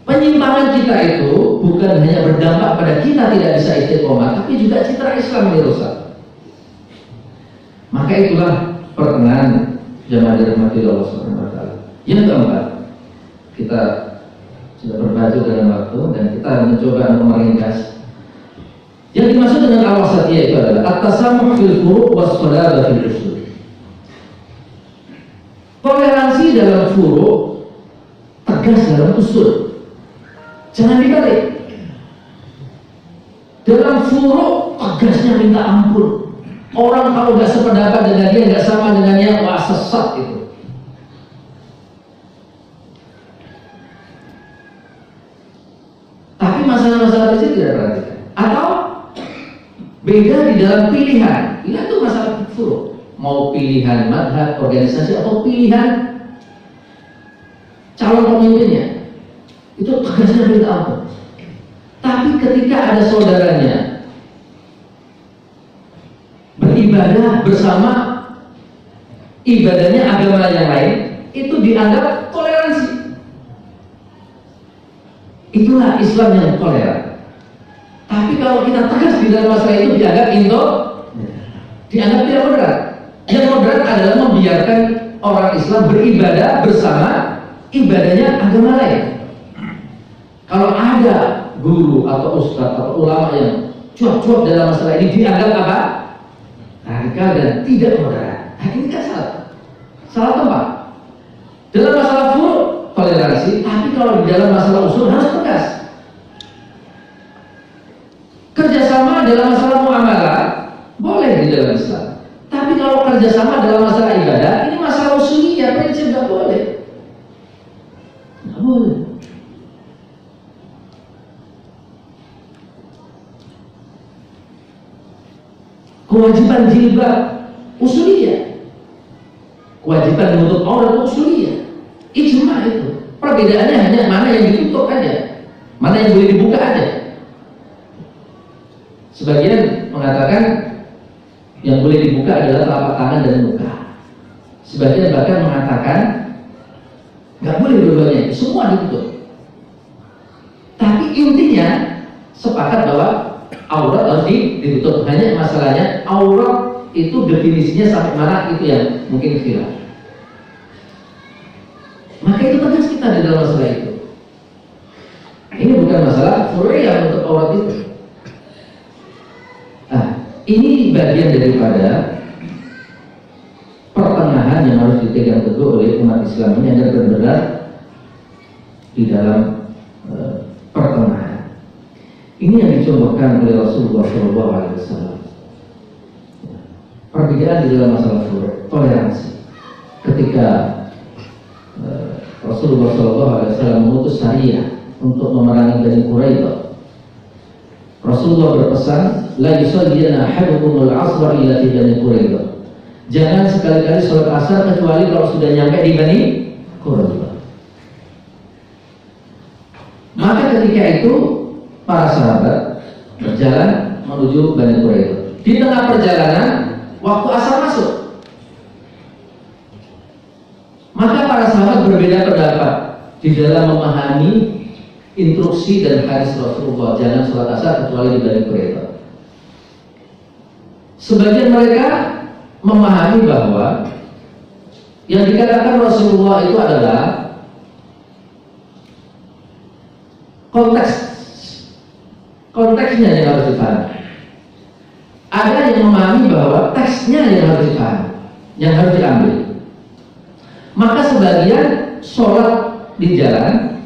Penyimpangan kita itu bukan hanya berdampak pada kita tidak bisa istiqomah, tapi juga citra Islam dirusak. Maka itulah pertengahan jamaah dirahmati Allah Subhanahu wa taala. Yang keempat, kita sudah berbaju dalam waktu dan kita mencoba untuk meringkas. Yang dimaksud dengan al-wasatiyah itu adalah at-tasamuh fil furu' was-salabah fil usul. Toleransi dalam furu', tegas dalam usul. Jangan dibalik. Dalam furu' tegasnya minta ampun. Orang kalau nggak sependapat dengan dia, nggak sama dengannya, wah sesat itu. Tapi masalah-masalah kecil tidak perhatikan. Atau beda di dalam pilihan. Itu masalah furu'. Mau pilihan madhab, organisasi, atau pilihan calon pemimpinnya, itu tegasnya minta ampun. Tapi ketika ada saudaranya beribadah bersama, ibadahnya agama yang lain, itu dianggap toleransi. Itulah Islam yang toleran. Tapi kalau kita tegas di dalam masalah itu, dianggap dianggap tidak moderat. Yang moderat adalah membiarkan orang Islam beribadah bersama, ibadahnya agama lain. Kalau ada guru atau ustadz atau ulama yang cuap-cuap dalam masalah ini, dianggap apa? Radikal dan tidak moderat. Nah, ini kan salah tempat. Dalam masalah furu' toleransi, tapi kalau di dalam masalah usul harus tegas. Kerjasama dalam masalah muamalah boleh di dalam Islam. Tapi kalau kerjasama dalam masalah ibadah, ini masalah usuliyah, prinsip nggak boleh. Nggak boleh. Kewajiban jilbab usuliyah, kewajiban menutup aurat usuliyah, ijma itu. Perbedaannya hanya mana yang ditutup aja, mana yang boleh dibuka aja. Sebagian mengatakan yang boleh dibuka adalah telapak tangan dan muka. Sebagian bahkan mengatakan nggak boleh dua-duanya, semua ditutup. Tapi intinya sepakat bahwa aurat harus ditutup. Hanya masalahnya aurat itu definisinya sampai mana, itu yang mungkin khilaf. Maka itu tegas kita di dalam masalah itu. Ini bukan masalah furu' untuk aurat itu. Nah, ini bagian daripada pertengahan yang harus dipegang teguh oleh umat Islam ini agar benar-benar di dalam pertengahan. Ini yang dicontohkan oleh Rasulullah SAW. Perbedaan di dalam masalah furu', toleransi. Ketika Rasulullah SAW mengutus Sariyah untuk memerangi Bani Quraidah, Rasulullah berpesan, la yusalliyanna ahadukum al-'asra illa fi Bani Quraidah. Jangan sekali-kali sholat asar kecuali kalau sudah nyampe di Bani Quraidah. Maka ketika itu para sahabat berjalan menuju Bani Quraidah. Di tengah perjalanan, waktu asar masuk. Maka para sahabat berbeda pendapat di dalam memahami instruksi dan hadis Rasulullah, jangan sholat asar kecuali di Bani Quraidah. Sebagian mereka memahami bahwa yang dikatakan Rasulullah itu adalah konteksnya yang harus dipahami. Ada yang memahami bahwa teksnya yang harus dipahami, yang harus diambil. Maka sebagian sholat di jalan,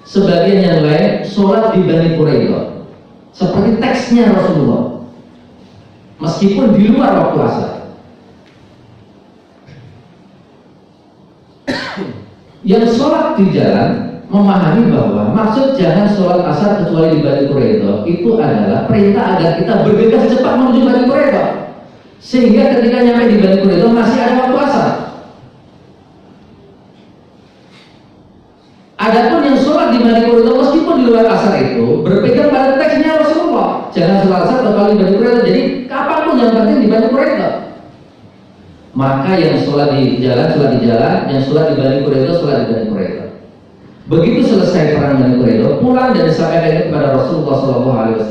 sebagian yang lain sholat di Bani Quraidah, seperti teksnya Rasulullah, meskipun di luar waktu asar. Yang sholat di jalan memahami bahwa maksud jangan sholat asar kecuali di Bani Quraidah itu adalah perintah agar kita bergegas cepat menuju Bani Quraidah, sehingga ketika nyampe di Bani Quraidah masih ada waktu asar. Adapun yang sholat di Bani Quraidah meskipun di luar asar itu berpegang pada teksnya Rasulullah, jangan sholat asar kecuali di Bani Quraidah. Jadi kapanpun yang penting di Bani Quraidah. Maka yang sholat di jalan, yang sholat di Bani Quraidah, sholat di Bani Quraidah. Begitu selesai perang Bani Quraidah, pulang dan disampaikan kepada Rasulullah SAW.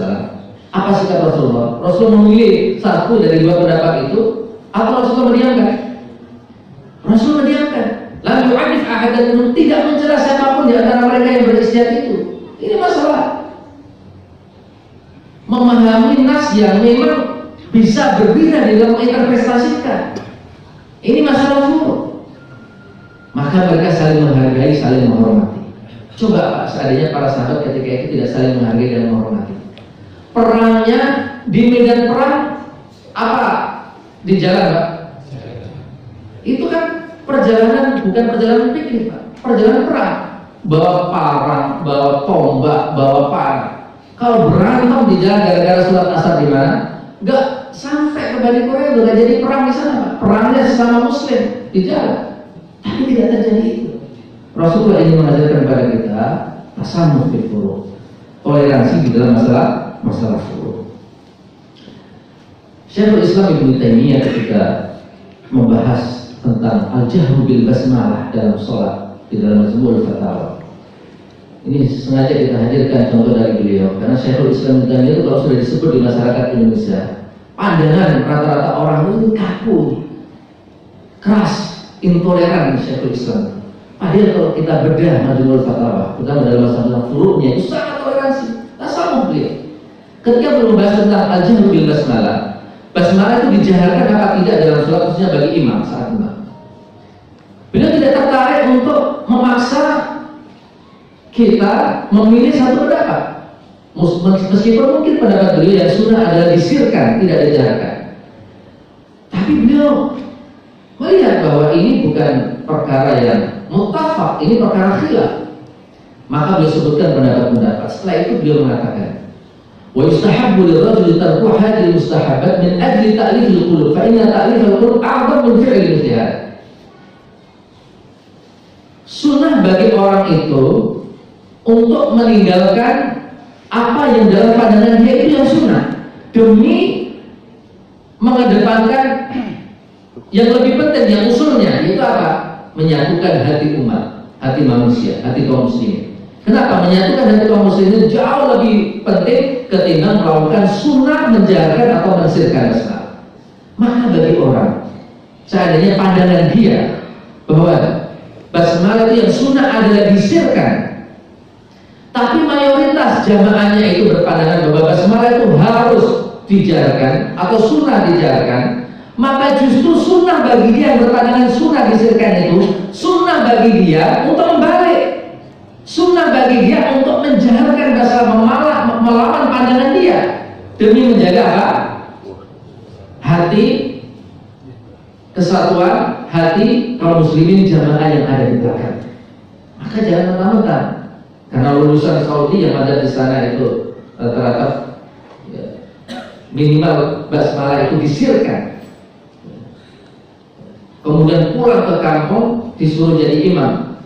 Apa sikap Rasulullah? Rasulullah memilih satu dari dua pendapat itu, atau Rasulullah mendiamkan? Rasulullah mendiamkan. Lalu yu'adif ahadan, tidak mencela siapapun di antara mereka yang beristihad itu. Ini masalah memahami nas yang memang bisa berbeda di dalam menginterpretasikan. Ini masalah furu'. Maka mereka saling menghargai, saling menghormati. Coba Pak, seandainya para sahabat ketika itu tidak saling menghargai dan menghormati. Perangnya di medan perang apa? Di jalan, Pak? Itu kan perjalanan, bukan perjalanan piknik, Pak. Perjalanan perang. Bawa parang, bawa tombak, bawa panah. Kalau berantem di jalan gara-gara surat asar di mana? Gak sampai ke Bani Quraidah, gak jadi perang di sana, Pak. Perangnya sesama Muslim di jalan. Tapi tidak terjadi itu. Rasulullah ingin mengajarkan kepada kita tasamuh fil furu', toleransi di dalam masalah furu'. Syekhul Islam Ibnu Taimiyah ketika membahas tentang al-jahru bil basmalah dalam sholat di dalam Majmu'ul Fatawa. Ini sengaja kita hadirkan contoh dari beliau karena Syekhul Islam Ibnu Taimiyah itu kalau sudah disebut di masyarakat Indonesia, pandangan rata-rata orang itu kaku, keras, intoleran Syekhul Islam. Padahal kalau kita bedah Majmu'ul Fatawa, kita dalam masalah furu'nya itu sangat toleransi, tasamuh beliau. Ketika membahas tentang al-jahru bil basmalah, basmalah itu dijaharkan apa tidak dalam sholat khususnya bagi imam saat imam. Beliau tidak tertarik untuk memaksa kita memilih satu pendapat, meskipun mungkin pendapat beliau yang sunnah adalah disirkan, tidak dijaharkan. Tapi beliau melihat bahwa ini bukan perkara yang muttafaq, ini perkara khilaf. Maka beliau sebutkan pendapat-pendapat. Setelah itu beliau mengatakan, wa yustahabbu lirrajuli tarku hadhihi mustahabat min ajli ta'lifil qulub fa inna ta'lifal qulub a'zam min fi'lil ijtihad. Sunnah bagi orang itu untuk meninggalkan apa yang dalam pandangan dia itu yang sunnah demi mengedepankan yang lebih penting, yang usulnya itu apa? Menyatukan hati umat, hati manusia, hati kaum muslimin. Kenapa? Menyatukan hati kaum muslimin jauh lebih penting ketimbang melakukan sunnah menjalankan atau mensirkan basmalah. Maka bagi orang seandainya pandangan dia bahwa basmalah itu yang sunnah adalah disirkan, tapi mayoritas jamaahnya itu berpandangan bahwa basmalah itu harus dijalankan atau sunnah dijalankan, maka justru sunnah bagi dia yang berpandangan sunnah disirkan itu sunnah bagi dia untuk membalik, sunnah bagi dia untuk menjalankan basmalah, melawan pandangan dia demi menjaga apa? Hati kesatuan, hati kaum muslimin jamaah yang ada di belakang. Maka jangan mentah-mentah, karena lulusan Saudi yang ada di sana itu rata-rata ya, minimal basmalah itu disirkan. Kemudian pulang ke kampung disuruh jadi imam.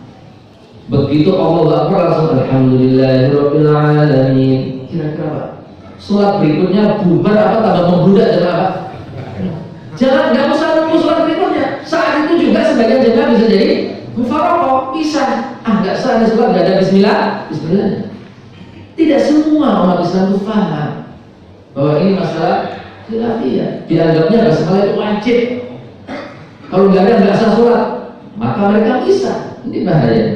Begitu Allah Akbar langsung alhamdulillahirabbil alamin. Kira-kira apa? Sholat berikutnya bubar apa tambah membludak dan apa? Jangan, nggak usah nunggu sholat berikutnya. Saat itu juga sebagian jemaah bisa jadi mufaraqah, pisah. Nggak sah sholat nggak ada bismillah. Tidak semua umat Islam itu paham bahwa ini masalah khilafiyah. Dianggapnya basmalah itu wajib. Kalau nggak sah sholat, maka mereka bisa. Ini bahaya.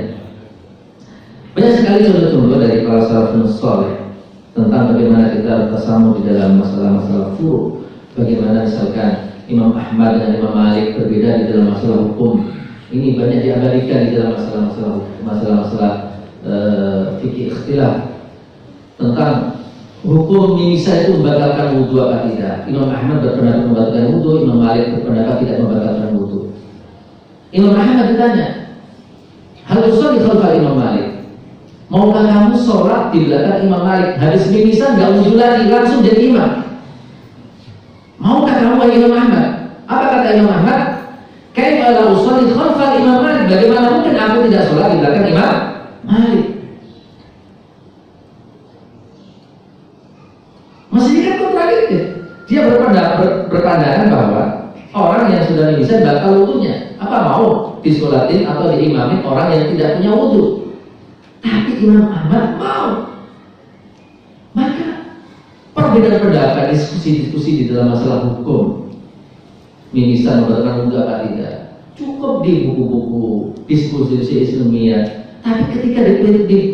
Banyak sekali contoh-contoh dari para salafus saleh tentang bagaimana kita bertasamuh di dalam masalah-masalah furu'. Bagaimana misalkan Imam Ahmad dan Imam Malik berbeda di dalam masalah hukum. Ini banyak diabadikan di dalam masalah-masalah fikih ikhtilaf tentang hukum mimisa itu membatalkan wudhu apa tidak. Imam Ahmad berpendapat membatalkan wudhu, Imam Malik berpendapat tidak membatalkan wudhu. Imam Ahmad ditanya, hal usul di khalfal Imam Malik, maukah kamu sholat di belakang Imam Malik? Habis mimisan nggak wudhu lagi, langsung jadi imam. Maukah kamu wahai Imam Ahmad? Apa kata Imam Ahmad? Kaifa la usolli khalfal Imam Malik? Bagaimana mungkin aku tidak sholat di belakang Imam Malik? Masih kan kontradiktif. Dia berpandangan bahwa orang yang sudah mimisan batal wudunya. Apa mau disolatin atau diimamin orang yang tidak punya wudu? Tapi Imam Ahmad mau. Maka perbedaan pendapat, diskusi-diskusi di dalam masalah hukum mimisan membatalkan wudu apa tidak cukup di buku-buku diskusi ilmiah. Tapi ketika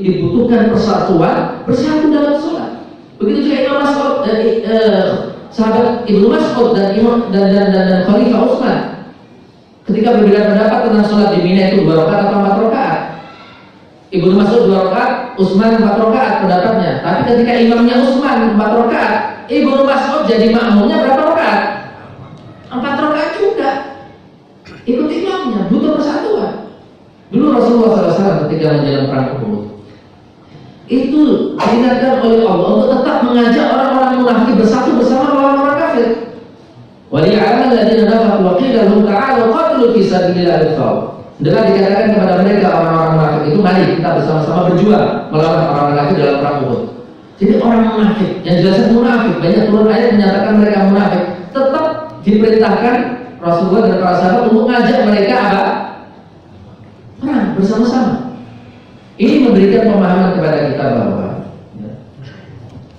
dibutuhkan persatuan, bersatu dalam sholat. Begitu juga Imam Mas'ud dan sahabat Ibnu Mas'ud dan Khalifah Utsman ketika berbeda pendapat tentang sholat di Mina itu 2 rakaat atau 4 rakaat. Ibnu Mas'ud 2 rakaat, Utsman 4 rakaat pendapatnya. Tapi ketika imamnya Utsman 4 rakaat, Ibnu Mas'ud jadi makmumnya berapa rakaat? 4 rakaat juga. Ikut imamnya, butuh persatuan. Dulu Rasulullah SAW ketika menjalankan perang Uhud, itu diingatkan oleh Allah untuk tetap mengajak orang-orang munafik bersatu bersama orang-orang kafir. Waliya'lamal ladzina nafaqu wa qila lahum ta'alu qatilu fi sabilillah al-qaw. Dengan dikatakan kepada mereka orang-orang munafik itu, mari kita bersama-sama berjuang melawan orang-orang kafir dalam perang Uhud. Jadi orang munafik, yang jelasnya munafik, banyak turun ayat menyatakan mereka munafik, tetap diperintahkan Rasulullah dan para sahabat untuk mengajak mereka apa? Perang bersama-sama. Ini memberikan pemahaman kepada kita bahwa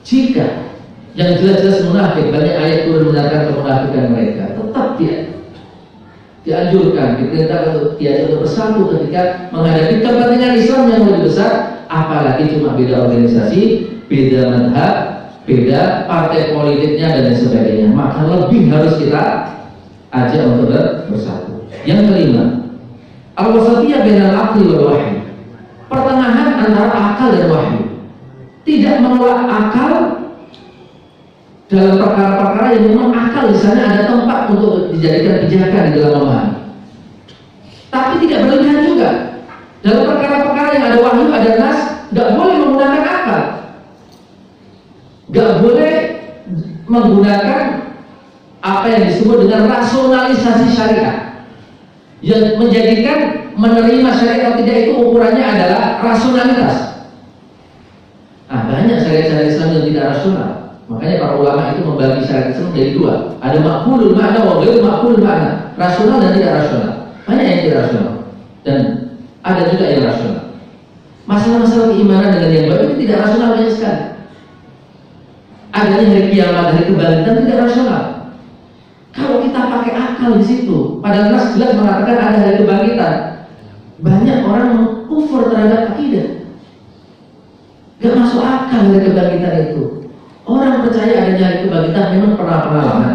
jika yang jelas-jelas munafik, banyak ayat turun menyatakan kemunafikan mereka, tetap dianjurkan, diperintahkan untuk bersatu ketika menghadapi kepentingan Islam yang lebih besar, apalagi cuma beda organisasi, beda madhab, beda partai politiknya dan lain sebagainya. Maka lebih harus kita ajak untuk bersatu. Yang kelima, al-wasatiyah bainal aqli wal wahyi. Pertengahan antara akal dan wahyu. Tidak menolak akal dalam perkara-perkara yang memang akal di sana ada tempat untuk dijadikan pijakan di dalam memahami. Tapi tidak berlebihan juga. Dalam perkara-perkara yang ada wahyu, ada nas, nggak boleh menggunakan akal. Nggak boleh menggunakan apa yang disebut dengan rasionalisasi syariat, yang menjadikan menerima syariat atau tidak itu ukurannya adalah rasionalitas. Nah, banyak syariat-syariat Islam yang tidak rasional. Makanya para ulama itu membagi syariat Islam menjadi 2. Ada maqbulul ma'na wa ghairu maqbulul ma'na. Rasional dan tidak rasional. Banyak yang tidak rasional dan ada juga yang rasional. Masalah-masalah keimanan dengan yang baik itu tidak rasional banyak sekali. Adanya hari kiamat, hari kebangkitan tidak rasional. Kalau kita pakai akal di situ, padahal nas jelas mengatakan ada hari kebangkitan, banyak orang kufur terhadap akidah. Gak masuk akal hari kebangkitan itu. Orang percaya adanya hari kebangkitan memang pernah pengalaman,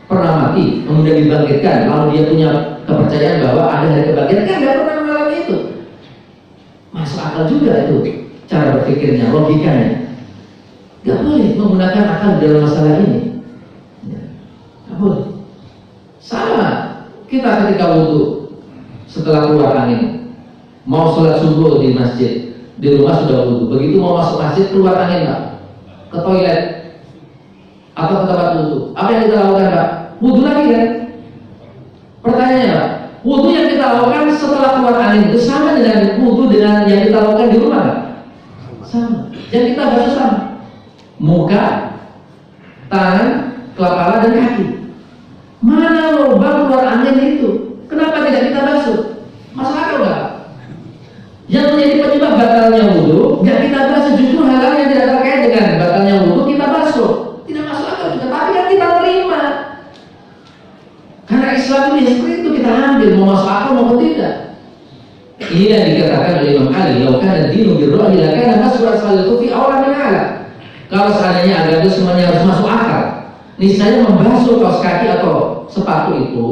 pernah mati, kemudian dibangkitkan, lalu dia punya kepercayaan bahwa ada hari kebangkitan, kan gak pernah mengalami itu. Masuk akal juga itu cara berpikirnya, logikanya. Gak boleh menggunakan akal dalam masalah ini. Gak boleh. Sama kita ketika wudhu setelah keluar angin, mau sholat subuh di masjid, di rumah sudah wudhu, begitu mau masuk masjid keluar angin Pak, ke toilet atau ke tempat wudhu, apa yang kita lakukan Pak? Wudhu lagi kan? Pertanyaannya Pak, wudhu yang kita lakukan setelah keluar angin itu sama dengan wudhu dengan yang kita lakukan di rumah Pak? Sama. Yang kita basuh sama, muka, tangan, kepala dan kaki. Mana lubang keluar angin itu? Kenapa tidak kita basuh? Masuk akal nggak? Yang menjadi penyebab batalnya wudhu nggak kita basuh, justru hal-hal yang tidak terkait dengan batalnya wudhu kita basuh. Tidak masuk akal juga, tapi kan kita terima. Karena Islam ini seperti itu, kita ambil mau masuk akal maupun tidak. Ini yang dikatakan oleh Imam Ali, "Laukan ad-dinu bir-ra'yi lakana masuk asal fi awal min ala." Kalau seandainya agama itu semuanya harus masuk akal, niscaya membasuh kaos kaki atau sepatu itu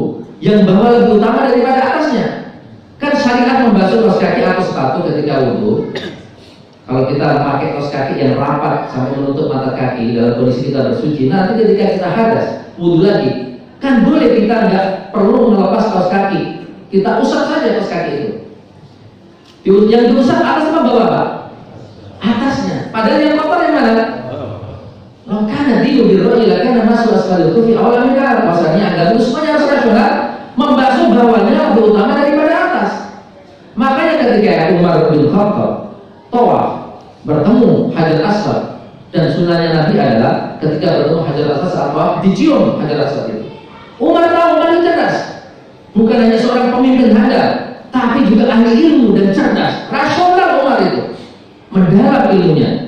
yang bawah lebih utama daripada atasnya. Kan syariat membasuh kaos kaki atau sepatu ketika wudhu. Kalau kita pakai kaos kaki yang rapat sampai menutup mata kaki dalam kondisi kita bersuci, nanti ketika kita hadas wudhu lagi, kan boleh kita nggak perlu melepas kaos kaki, kita usap saja kaos kaki itu. Yang diusap atas apa bawah Pak? Atasnya. Padahal yang kotor yang mana? Karena dinu birra'yi lakana masuk asfal itu fi awal min al. Maksudnya agama itu semuanya harus rasional, membasuh bawahnya lebih utama daripada atas. Makanya ketika Umar bin Khattab tawaf bertemu Hajar Aswad, dan sunnahnya Nabi adalah ketika bertemu Hajar Aswad saat tawaf dicium Hajar Aswad itu. Umar tahu Umar itu cerdas, bukan hanya seorang pemimpin handal, tapi juga ahli ilmu dan cerdas. Rasional Umar itu, mendalam ilmunya.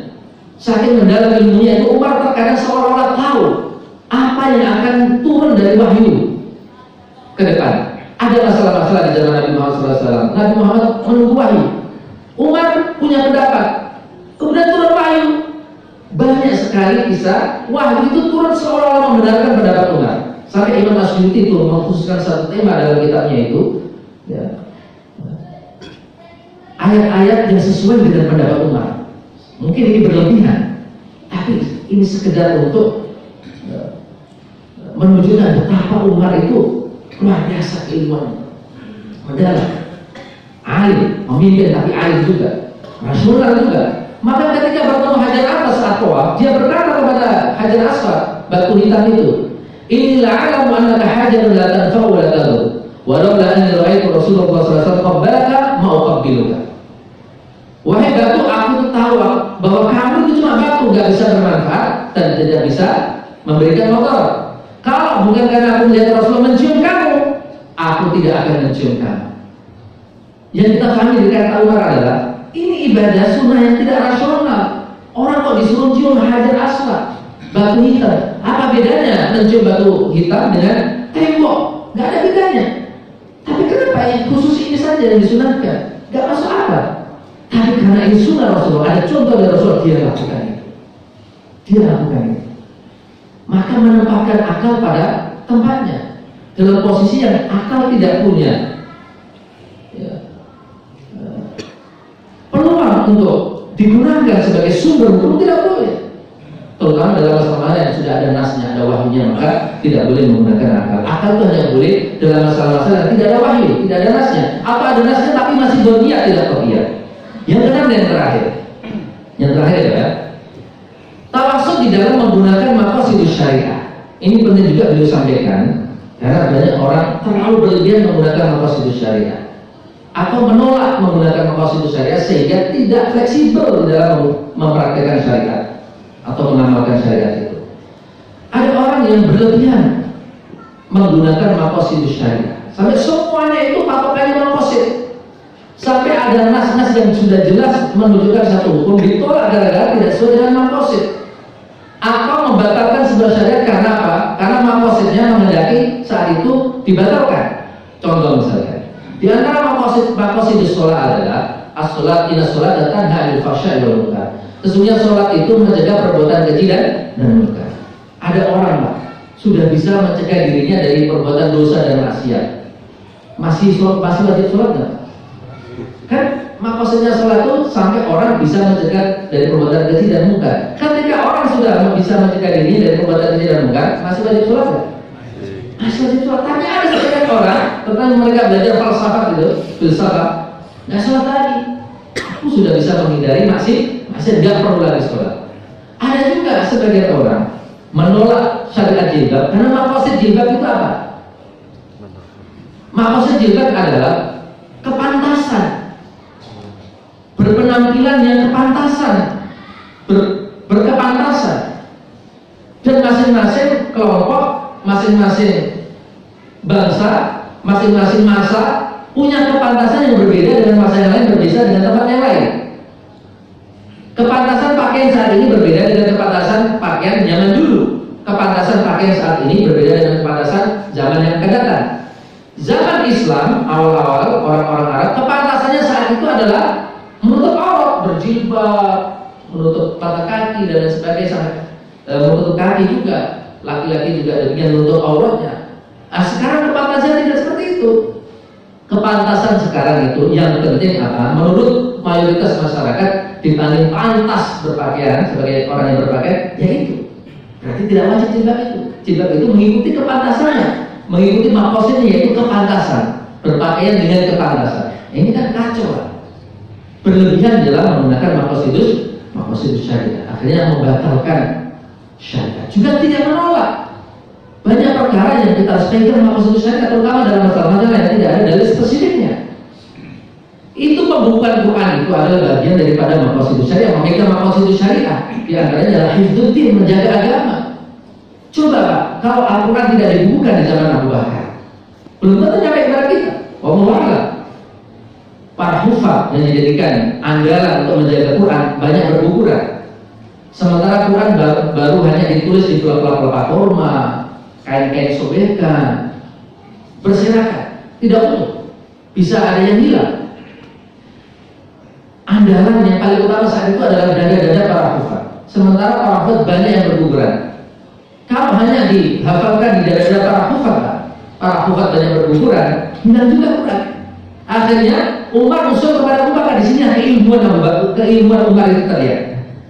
Saking mendalam ilmunya itu Umar terkadang seolah-olah tahu apa yang akan turun dari wahyu ke depan. Ada masalah-masalah di zaman Nabi Muhammad SAW. Nabi Muhammad menunggu wahyu. Umar punya pendapat, kemudian turun wahyu. banyak sekali kisah wahyu itu turun seolah-olah membenarkan pendapat Umar. Sampai Imam Asy'uti itu mengkhususkan satu tema dalam kitabnya itu, ya, ayat-ayat yang sesuai dengan pendapat Umar. Mungkin ini berlebihan, tapi ini sekedar untuk menunjukkan betapa Umar itu luar biasa ilmunya, mendalam, alim, pemimpin tapi alim juga, rasional juga. Maka ketika bertemu Hajar Aswad saat tawaf, dia berkata kepada Hajar Aswad, batu hitam itu, "Inilah alamu annaka hajarun la tanfa'u wa la tadur. Walau la anni ra'aitu Rasulullah sallallahu alaihi wasallam qabbalaka ma uqabbiluka." Wahai batu, aku tahu bahwa kamu itu cuma batu, gak bisa bermanfaat dan tidak bisa memberikan motor. Kalau bukan karena aku melihat Rasulullah mencium kamu, aku tidak akan mencium kamu. Yang kita pahami dari kata Umar adalah ini ibadah sunnah yang tidak rasional. Orang kok disuruh cium Hajar Aswad, batu hitam. Apa bedanya mencium batu hitam dengan tembok? Gak ada bedanya. Tapi kenapa yang khusus ini saja yang disunahkan? Gak masuk akal. Tapi karena ini sunnah Rasulullah, ada contoh dari Rasulullah, dia lakukan itu. Dia lakukan itu. Maka menempatkan akal pada tempatnya, dalam posisi yang akal tidak punya. Ya. Peluang untuk digunakan sebagai sumber hukum tidak boleh. Terutama dalam masalah yang sudah ada nasnya, ada wahyunya, maka tidak boleh menggunakan akal. Akal itu hanya boleh dalam masalah-masalah yang tidak ada wahyu, tidak ada nasnya. Atau ada nasnya tapi masih dunia, tidak qiyah. Yang keenam dan yang terakhir. Yang terakhir ya, tawassut di dalam menggunakan maqasidus syariah. Ini penting juga beliau sampaikan, karena banyak orang terlalu berlebihan menggunakan maqasidus syariah atau menolak menggunakan maqasidus syariah sehingga tidak fleksibel dalam mempraktikkan syariat atau mengamalkan syariat itu. Ada orang yang berlebihan menggunakan maqasidus syariah sampai semuanya itu patokannya maqasid. Sampai ada nas-nas yang sudah jelas menunjukkan satu hukum ditolak gara-gara tidak sesuai dengan maqasid. Atau membatalkan sebuah syariat karena apa? Karena maqasidnya menghendaki saat itu dibatalkan. Contoh misalnya, di antara maqasid sholat adalah as-sholat inna sholat tanha 'anil fahsya'i wal munkar. Sesungguhnya sholat itu mencegah perbuatan keji dan munkar. Ada orang Pak, sudah bisa mencegah dirinya dari perbuatan dosa dan maksiat. Masih wajib sholat nggak? Kan maksudnya sholat itu sampai orang bisa mencegah dari perbuatan keji dan munkar. Ketika orang sudah bisa mencegah diri dari perbuatan keji dan munkar, masih wajib sholat nggak? Masih wajib sholat. Tapi ada sebagian orang tentang mereka belajar falsafah gitu, filsafat, nggak sholat lagi. Aku sudah bisa menghindari masih nggak perlu lagi sholat. Ada juga sebagian orang menolak syariat jilbab karena maksud jilbab itu apa? Maksud jilbab adalah kepantasan. Berpenampilan yang kepantasan, berkepantasan, dan masing-masing kelompok, masing-masing bangsa, masing-masing masa punya kepantasan yang berbeda dengan masa yang lain, berbeda dengan tempat yang lain. Kepantasan pakaian saat ini berbeda dengan kepantasan pakaian zaman dulu. Kepantasan pakaian saat ini berbeda dengan kepantasan zaman yang akan datang. Zaman Islam awal-awal orang-orang Arab kepantasannya saat itu adalah menutup aurat, berjilbab, menutup mata kaki dan lain sebagainya, menutup kaki juga, laki-laki juga demikian menutup auratnya. Nah, sekarang kepantasan tidak seperti itu. Kepantasan sekarang itu yang penting apa? Menurut mayoritas masyarakat dibanding pantas berpakaian sebagai orang yang berpakaian, yaitu berarti tidak wajib jilbab itu. Jilbab itu mengikuti kepantasannya, mengikuti maksudnya yaitu kepantasan, berpakaian dengan kepantasan. Ini kan kacau lah. Berlebihan dalam menggunakan maqasidus syariah, akhirnya membatalkan syariat. Juga tidak menolak banyak perkara yang kita harus pegang maqasidus syariah, terutama dalam masalah-masalah yang tidak ada dalil spesifiknya. Itu pembukaan Quran itu adalah bagian daripada maqasidus syariah, memegang maqasidus syariah. Di antaranya adalah hifdzuddin, menjaga agama. Coba Pak, kalau Al-Quran tidak dibukukan di zaman Abu Bakar, belum tentu sampai kepada kita. Wallahu para hufaz yang dijadikan andalan untuk menjaga Quran banyak berguguran. Sementara Quran baru hanya ditulis di pelapa-pelapa kurma, kain-kain sobekan, berserakan, tidak utuh. Bisa ada yang hilang. Andalan yang paling utama saat itu adalah dada-dada para hufaz. sementara para hafid banyak yang berguguran. Kalau hanya dihafalkan di daerah para hafid banyak berguguran, hilang juga Quran. Akhirnya Umar usul kepada Abu Bakar, di sini keilmuan Umar itu terlihat.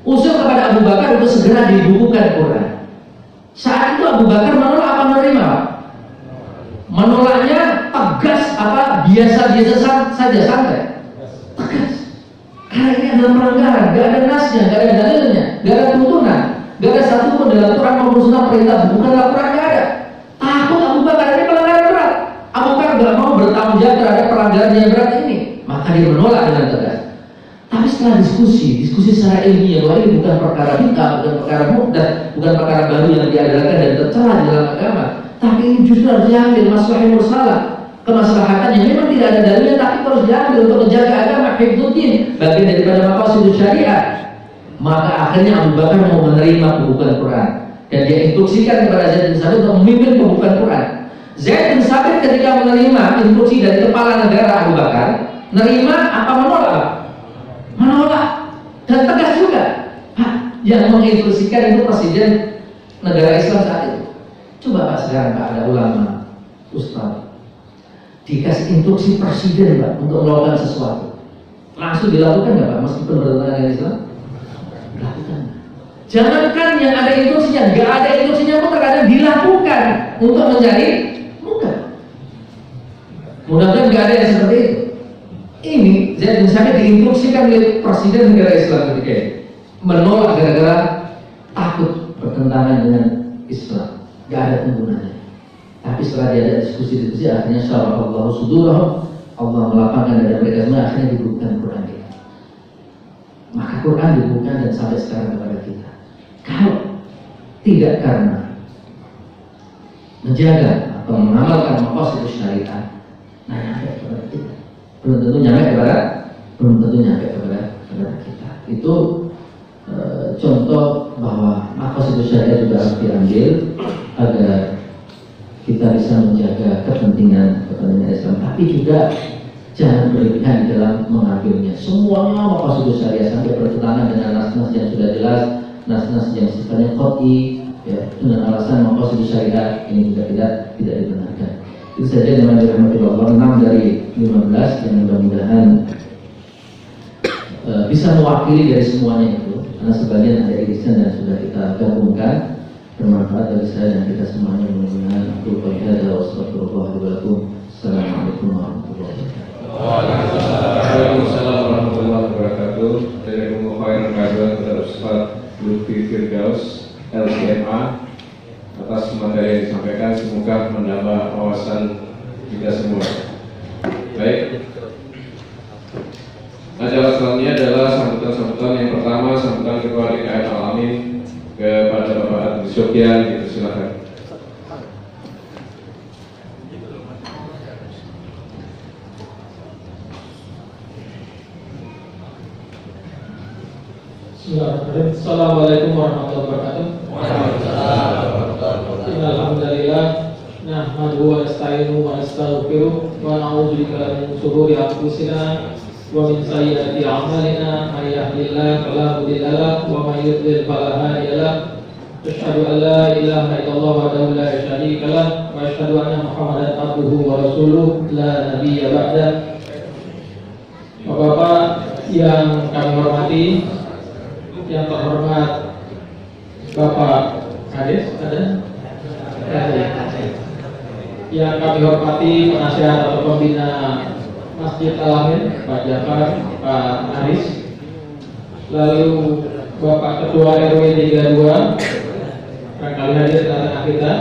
Usul kepada Abu Bakar untuk segera dibukukan Quran. Saat itu Abu Bakar menolak apa menerima? Menolaknya tegas apa biasa-biasa saja, santai. Tegas. Karena ini adalah pelanggaran, gak ada nasnya, gak ada dalilnya, gak ada tuntunan, gak ada satupun dalam Quran maupun Sunnah perintah bukanlah Quran, gak ada. Takut Abu Bakar ini pelanggaran berat. Abu Bakar gak mau bertanggung jawab terhadap pelanggaran yang berat ini, maka dia menolak dengan tegas. Tapi setelah diskusi secara ilmiah bahwa ini bukan perkara bid'ah, bukan perkara muhdatsah, bukan perkara baru yang diadakan dan tercela di dalam agama, tapi ini justru harus diambil maslahah mursalah, kemaslahatan yang memang tidak ada dalilnya tapi terus diambil untuk menjaga agama, hifdzuddin, bagian daripada maqasidus syariat. Maka akhirnya Abu Bakar mau menerima pembukaan Quran dan dia instruksikan kepada Zaid bin Sabit untuk memimpin pembukaan Quran. Zaid bin Sabit ketika menerima instruksi dari kepala negara Abu Bakar, menerima apa menolak? Menolak dan tegas juga. Yang menginstruksikan itu presiden negara Islam saat itu. Coba Pak sekarang Pak, ada ulama, ustaz, dikasih instruksi presiden Pak untuk melakukan sesuatu, langsung dilakukan nggak Pak meskipun bertentangan dengan Islam? Dilakukan. Jangankan yang ada instruksinya, nggak ada instruksinya pun terkadang dilakukan untuk menjadi mudah. Mudah-mudahan nggak ada yang seperti itu. Ini Zaid bin Sabit diinstruksikan oleh presiden negara Islam ketika itu menolak gara-gara takut bertentangan dengan Islam, gak ada tuntunannya. Tapi setelah dia ada diskusi akhirnya syarahullah sudurahum, Allah melapangkan dada mereka semua, akhirnya dibukukan Quran kita. Maka Quran dibukukan dan sampai sekarang kepada kita. Kalau tidak karena menjaga atau mengamalkan maqasid syariat, nah nyampe kepada kita. Belum tentu nyampe kepada kita. Itu contoh bahwa maqasid syariat juga harus diambil agar kita bisa menjaga kepentingan Islam, tapi juga jangan berlebihan dalam mengambilnya. Semuanya maqasid syariat sampai bertentangan dengan nas-nas yang sudah jelas, nas-nas yang sifatnya qat'i, ya, dengan alasan maqasid syariat ini juga tidak dibenarkan. Itu saja yang dirahmati Allah, 6 dari 15 yang mudah-mudahan bisa mewakili dari semuanya itu, karena sebagian ada irisan dan sudah kita gabungkan, bermanfaat dari saya dan kita semuanya. Mudah-mudahan aku berkata wassalamualaikum warahmatullahi wabarakatuh. Waalaikumsalam warahmatullahi wabarakatuh. Dari khairan kabar kepada Ustaz Lutfi Firdaus LCMA atas materi yang disampaikan, semoga menambah wawasan kita semua. Baik, acara selanjutnya adalah sambutan-sambutan. Yang pertama, sambutan Ketua DKM Al-Amin kepada Bapak Agus Sofyan, silakan. Assalamualaikum warahmatullahi wabarakatuh. Alhamdulillah, nahmaduhu wa nasta'inuhu wa nastaghfiruh wa na'udzu billahi min shururi anfusina wa min sayyiati a'malina, may yahdihillahu fala mudilla lahu wa may yudlil fala hadiya lahu. Asyhadu an la ilaha illallah wahdahu la syarika lahu wa asyhadu anna Muhammadan abduhu wa rasuluh la nabiyya ba'da. Bapak-bapak yang kami hormati, yang terhormat Bapak Kades, ada? Yang kami hormati penasihat atau pembina Masjid Al-Amin, Pak Jafar, Pak Aris, lalu Bapak Ketua RW 32 barangkali hadir di tengah kita,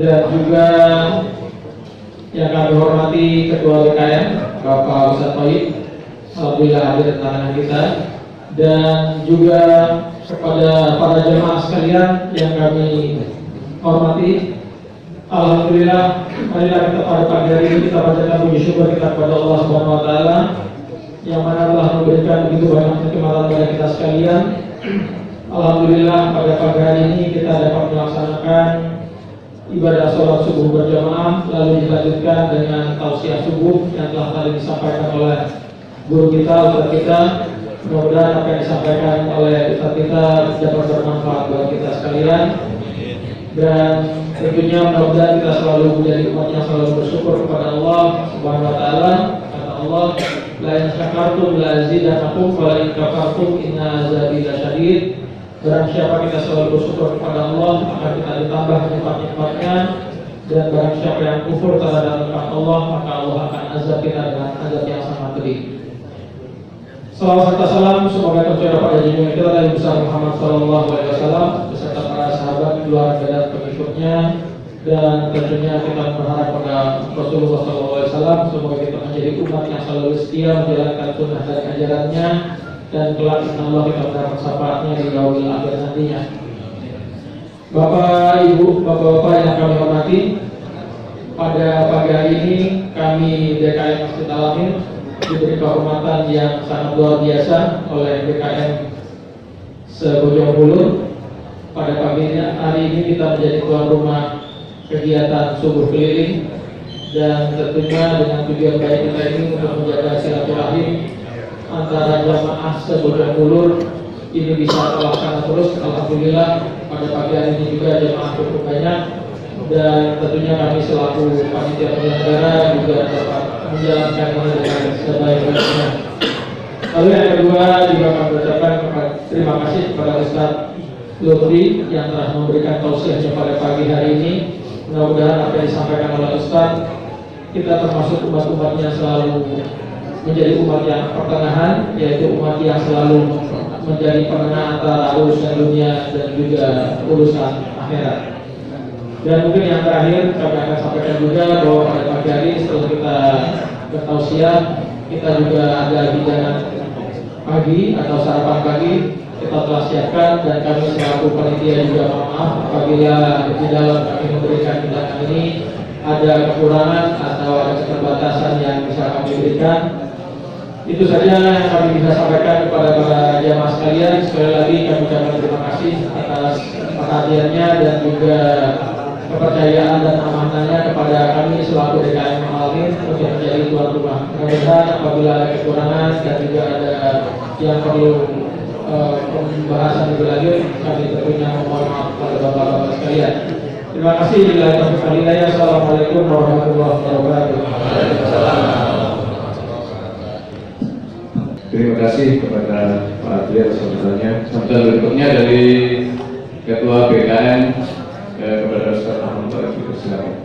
dan juga yang kami hormati Ketua BKM Bapak Ustadz Thayyib, alhamdulillah hadir di tengah kita, dan juga kepada para jemaah sekalian yang kami hormati. Alhamdulillah, marilah kita pada pagi hari ini kita panjatkan puji syukur kita kepada Allah Subhanahu wa taala yang mana telah memberikan begitu banyak kenikmatan kepada kita sekalian. Alhamdulillah, pada pagi hari ini kita dapat melaksanakan ibadah sholat subuh berjamaah, lalu dilanjutkan dengan tausiah subuh yang telah tadi disampaikan oleh guru kita, ustaz kita. Mudah-mudahan apa yang disampaikan oleh Ustaz kita dapat bermanfaat buat kita sekalian, dan tentunya mudah-mudahan kita selalu menjadi umat yang selalu bersyukur kepada Allah Subhanahu wa taala. Kata Allah, la in syakartum la azidannakum wa la in kafartum inna azabi lasyadid. Barang siapa kita selalu bersyukur kepada Allah, maka kita ditambah nikmat-nikmatnya, dan barang siapa yang kufur terhadap nikmat Allah, maka Allah akan azab kita dengan azab yang sangat pedih. Salawat serta salam semoga tercurah pada junjungan kita Nabi besar Muhammad SAW beserta para sahabat, keluarga dan pengikutnya, dan tentunya kita berharap pada Rasulullah SAW semoga kita menjadi umat yang selalu setia menjalankan sunnah dan ajarannya, dan kelak Allah kita mendapat syafaatnya di yaumil akhir nantinya. Bapak, Ibu, Bapak-bapak yang kami hormati, pada pagi hari ini kami DKM Masjid Al-Amin diberi kehormatan yang sangat luar biasa oleh DKM se-Bojong Kulur. Pada pagi hari ini kita menjadi tuan rumah kegiatan subuh keliling, dan tentunya dengan tujuan baik kita ini untuk menjaga silaturahim antara jamaah se-Bojong Kulur ini bisa terlaksana terus. Alhamdulillah pada pagi hari ini juga jamaah cukup banyak, dan tentunya kami selaku panitia penyelenggara juga dapat menjalankan ini dengan sebaik-baiknya. Lalu yang kedua juga kami ucapkan terima kasih kepada Ustaz Lutfi yang telah memberikan tausiahnya pada pagi hari ini. Mudah-mudahan apa yang disampaikan oleh Ustaz, kita termasuk umat-umat yang selalu menjadi umat yang pertengahan, yaitu umat yang selalu menjadi penengah antara urusan dunia dan juga urusan akhirat. Dan mungkin yang terakhir kami akan sampaikan juga bahwa pada pagi hari setelah kita bertausiah, kita juga ada hidangan pagi atau sarapan pagi kita telah siapkan, dan kami selaku panitia juga mohon maaf apabila di dalam kami memberikan hidangan ini ada kekurangan atau ada keterbatasan yang bisa kami berikan. Itu saja yang kami bisa sampaikan kepada para jamaah sekalian. Sekali lagi kami ucapkan terima kasih atas perhatiannya dan juga kepercayaan dan amanahnya kepada kami selaku DKM Al-Amin untuk menjadi tuan rumah. Mudah-mudahan apabila ada kekurangan dan juga ada yang perlu pembahasan lebih lanjut, kami tentunya mohon maaf kepada bapak-bapak sekalian. Terima kasih. Assalamualaikum warahmatullahi wabarakatuh. Terima kasih kepada Pak Adli atas sambutannya. Sambutan berikutnya dari Ketua BKN kepada Ustaz Ahmad Taufik. Silakan.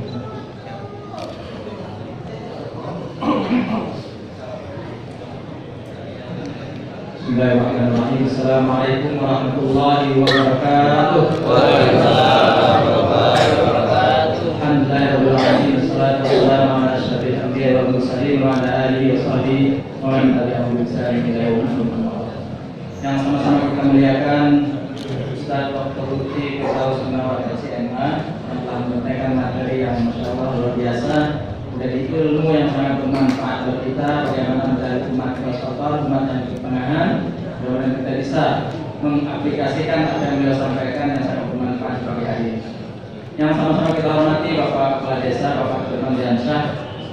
Bismillahirrahmanirrahim. Assalamualaikum warahmatullahi wabarakatuh. Waalaikumsalam warahmatullahi wabarakatuh. Alhamdulillahirabbil alamin. Wassalatu wassalamu ala asyrofil anbiya'i wal mursalin wa ala alihi wa sahbihi wa man tabi'ahum bi ihsan ila yaumil qiyamah. Yang sama-sama kita muliakan Ustaz Dr. Lutfi Ketua Sunawat SMA yang telah menyampaikan materi yang masyaallah luar biasa, dari ilmu yang sangat bermanfaat buat kita, bagaimana mencari umat Rasulullah, umat yang pertengahan, bagaimana kita bisa mengaplikasikan apa yang beliau sampaikan yang sangat bermanfaat bagi hari ini. Yang sama-sama kita hormati Bapak Kepala Desa, Bapak Firman Diansyah,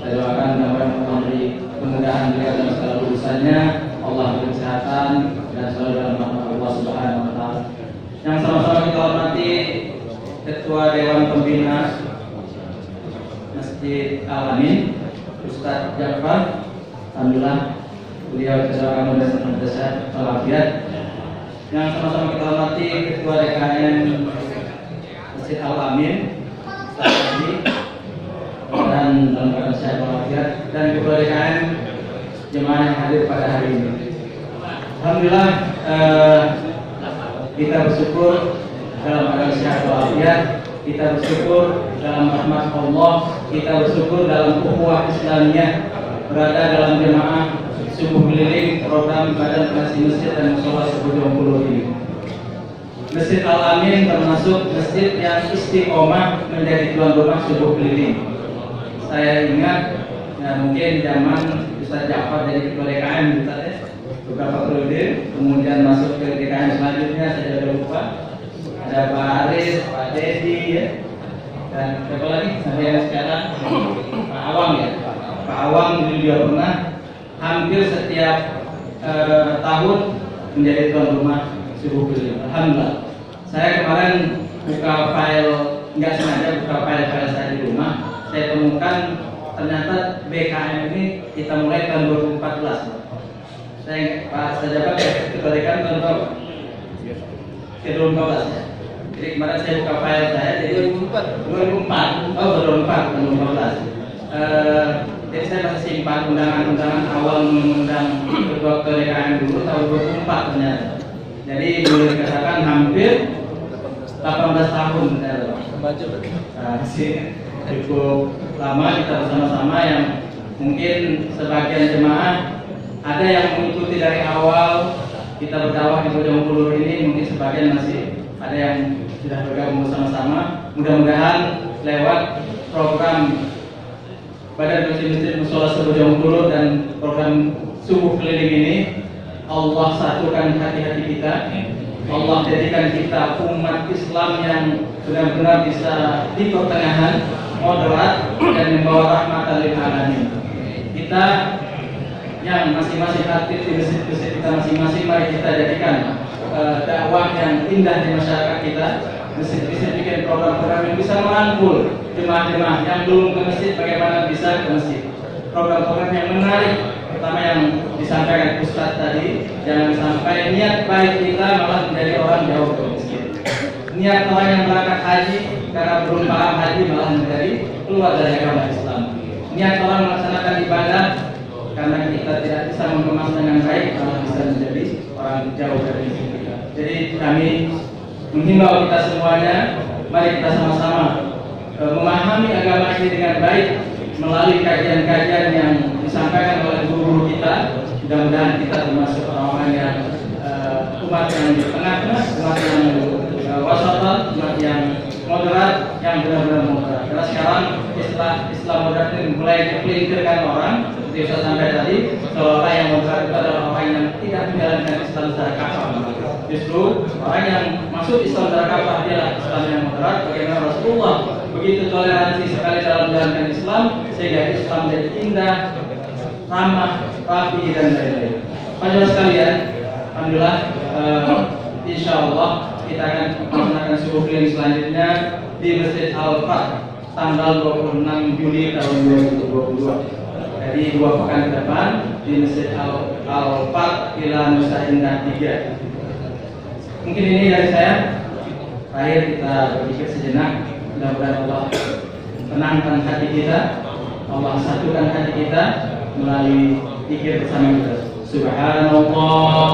saya doakan mudah-mudahan Allah memberi kemudahan beliau dalam segala urusannya, Allah beri kesehatan dan selalu dalam rahmat Allah Subhanahu wa taala. Yang sama-sama kita hormati Ketua Dewan Pembina Masjid Al-Amin, Ustaz Jafar. Alhamdulillah beliau adalah kamu dan senantiasa walafiat. Yang sama-sama kita hormati Ketua DKM Masjid Al-Amin, Ustaz Adi, dan dalam keadaan sehat walafiat, dan Ketua DKM jemaah yang hadir pada hari ini. Alhamdulillah kita bersyukur dalam keadaan sehat walafiat, kita bersyukur dalam rahmat Allah, kita bersyukur dalam ukhuwah Islamiyah, berada dalam jemaah subuh keliling program badan kasih masjid dan musola se-Bojong Kulur ini. Masjid Al-Amin termasuk masjid yang istiqomah menjadi tuan rumah subuh keliling. Saya ingat mungkin zaman Ustaz Jafar jadi ketua DKM beberapa periode, kemudian masuk ke DKM selanjutnya saya sudah lupa. Ada Pak Aris, Pak Dedi, ya, dan siapa lagi? Saya sekarang Pak Awang ya. Pak Awang dulu dia pernah hampir setiap tahun menjadi tuan rumah Subuh Keliling. Alhamdulillah. Saya kemarin buka file, nggak sengaja buka file-file saya di rumah, saya temukan ternyata BKM ini kita mulai tahun 2014. Saya dapat kebalikan tahun berapa? 2015 ya. Jadi kemarin saya buka file saya jadi 2004. Oh 2004, 2015. Jadi saya masih simpan undangan-undangan awal mengundang ketua BKM dulu tahun 2004 ternyata. Jadi boleh dikatakan hampir 18 tahun cukup lama kita bersama-sama, yang mungkin sebagian jemaah ada yang mengikuti dari awal kita berdakwah di Bojongkulur ini, mungkin sebagian masih ada yang sudah bergabung bersama-sama. Mudah-mudahan lewat program Badan Muslim Musola Bojongkulur dan program Subuh Keliling ini, Allah satukan hati-hati kita. Allah jadikan kita umat Islam yang benar-benar bisa di pertengahan, moderat, dan membawa rahmatan lil alamin. Kita yang masing-masing aktif di masjid-masjid kita masing-masing, mari kita jadikan dakwah yang indah di masyarakat kita. Masjid-masjid bikin program-program yang bisa merangkul jemaah-jemaah yang belum ke masjid, bagaimana bisa ke masjid. Program-program yang menarik, pertama yang disampaikan Ustaz tadi, jangan sampai niat baik kita malah menjadi orang jauh ke masjid. Niat orang yang berangkat haji karena belum paham haji malah menjadi keluar dari agama Islam. Niat orang melaksanakan ibadah karena kita tidak bisa mengemas dengan baik malah bisa menjadi orang jauh dari masjid kita. Jadi kami menghimbau kita semuanya, mari kita sama-sama memahami agama ini dengan baik melalui kajian-kajian yang disampaikan oleh guru-guru kita. Mudah-mudahan kita termasuk orang-orang yang umat yang di tengah-tengah, umat yang wasatan, umat yang moderat, yang benar-benar moderat. Karena sekarang Islam moderat ini mulai dipelingkirkan orang, seperti Ustaz sampai tadi, seolah yang moderat itu adalah orang yang tidak menjalankan Islam secara kafah. Justru orang yang masuk Islam secara kafah adalah Islam yang moderat. Bagaimana Rasulullah begitu toleransi sekali dalam menjalankan Islam, sehingga Islam menjadi indah, ramah, rapi, dan lain-lain. Panjang sekalian, alhamdulillah, insya Allah kita akan melaksanakan subuh keliling selanjutnya di Masjid Al-Fat tanggal 26 Juli tahun 2022. Jadi 2 pekan ke depan di Masjid Al-Fat Villa Nusa Indah 3. Mungkin ini dari saya. Terakhir kita berpikir sejenak. Mudah-mudahan Allah tenangkan hati kita, Allah satukan hati kita melalui zikir bersama kita. Subhanallah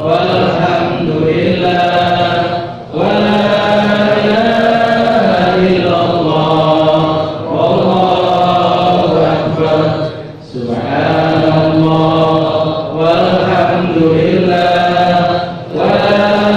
walhamdulillah wa la ilaha illallah wallahu akbar. Subhanallah walhamdulillah wa la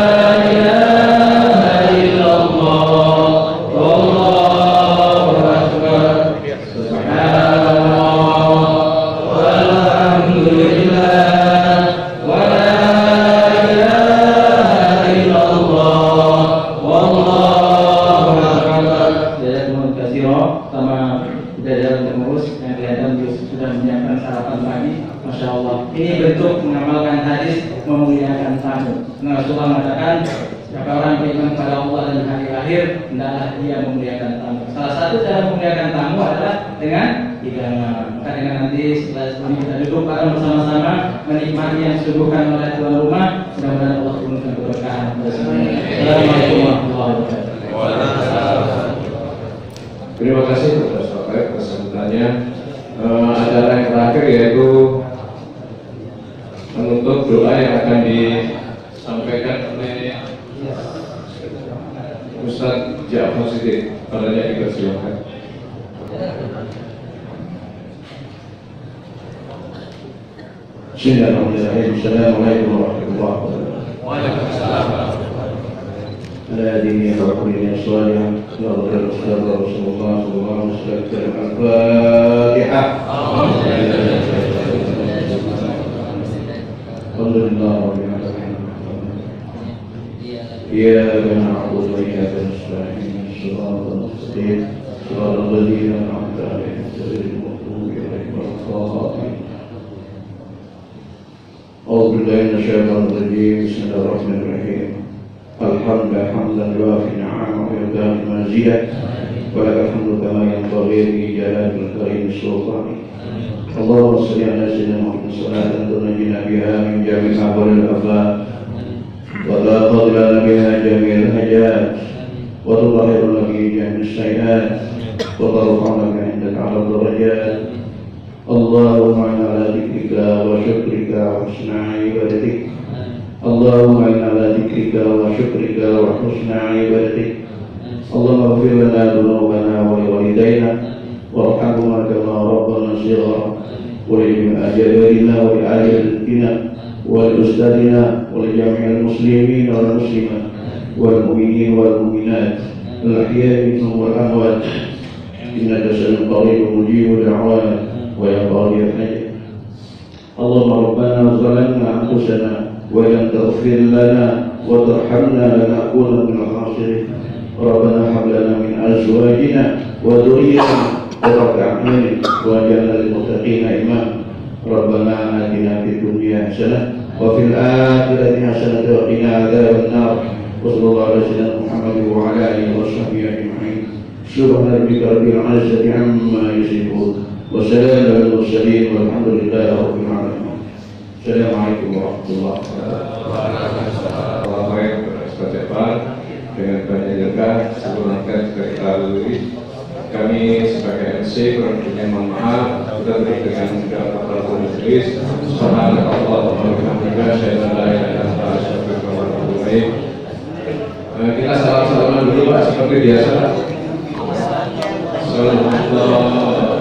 menikmati yang disuguhkan oleh tuan rumah. Mudah-mudahan Allah turunkan keberkahan. Assalamualaikum warahmatullahi wabarakatuh. Terima kasih atas sambutannya. Acara yang terakhir yaitu menutup doa yang akan disampaikan oleh Ustaz Ja'far Siddiq. Padanya dipersilakan. Bismillahirrahmanirrahim. Assalamualaikum warahmatullahi wabarakatuh. Waalaikumsalam. Ala dini wa kulli salih ya Rasulullah sallallahu alaihi wasallam. Al-Fatihah. Alhamdulillah rabbil alamin. Iyyaka na'budu wa iyyaka nasta'in. Shiratal mustaqim. Shiratal ladzina an'amta 'alaihim ghairil maghdubi 'alaihim waladdallin. أعوذ بالله من الشيطان الرجيم. بسم الله الرحمن الرحيم. الحمد حمدا يوافي نعمه ويكافئ مزيده ولك الحمد كما ينبغي لجلال الكريم السلطان. اللهم صل على سيدنا محمد صلاة تنجينا بها من جميع أحوال الآفات وتقضي لنا بها جميع الحاجات وتطهرنا به جميع السيئات وترفعنا بها عندك على الدرجات. اللهم اعنا على ذكرك وشكرك وحسن عبادتك. اللهم اعنا على ذكرك وشكرك وحسن عبادتك. اللهم اغفر لنا ذنوبنا ولوالدينا وارحمهما كما ربنا صغارا ولجميع آبائنا ولأهلنا ولأستاذنا ولجميع المسلمين والمسلمات والمؤمنين والمؤمنات الأحياء منهم والأموات إنك سميع قريب مجيب الدعوات ويا قاضي الحاجات. اللهم ربنا ظلمنا أنفسنا وإن لم تغفر لنا وترحمنا لنكون من الخاسرين. ربنا هب لنا من أزواجنا وذريتنا قرة أعين واجعلنا للمتقين إماما. ربنا آتنا في الدنيا حسنة وفي الآخرة حسنة وقنا عذاب النار. وصلى الله على سيدنا محمد وعلى آله وصحبه أجمعين. سبحان ربك رب العزة عما يصفون وسلام على المرسلين والحمد لله رب العالمين. السلام عليكم ورحمة الله وبركاته. Dengan banyak jaga sebelum kita lalui, kami sebagai MC kurang lebihnya mohon maaf. Kita beri dengan segala kata majelis. Subhanallah wa bihamdihi asyhadu an la ilaha illa anta astaghfiruka wa atubu ilaik. Kita salam-salaman dulu Pak seperti biasa. Sallallahu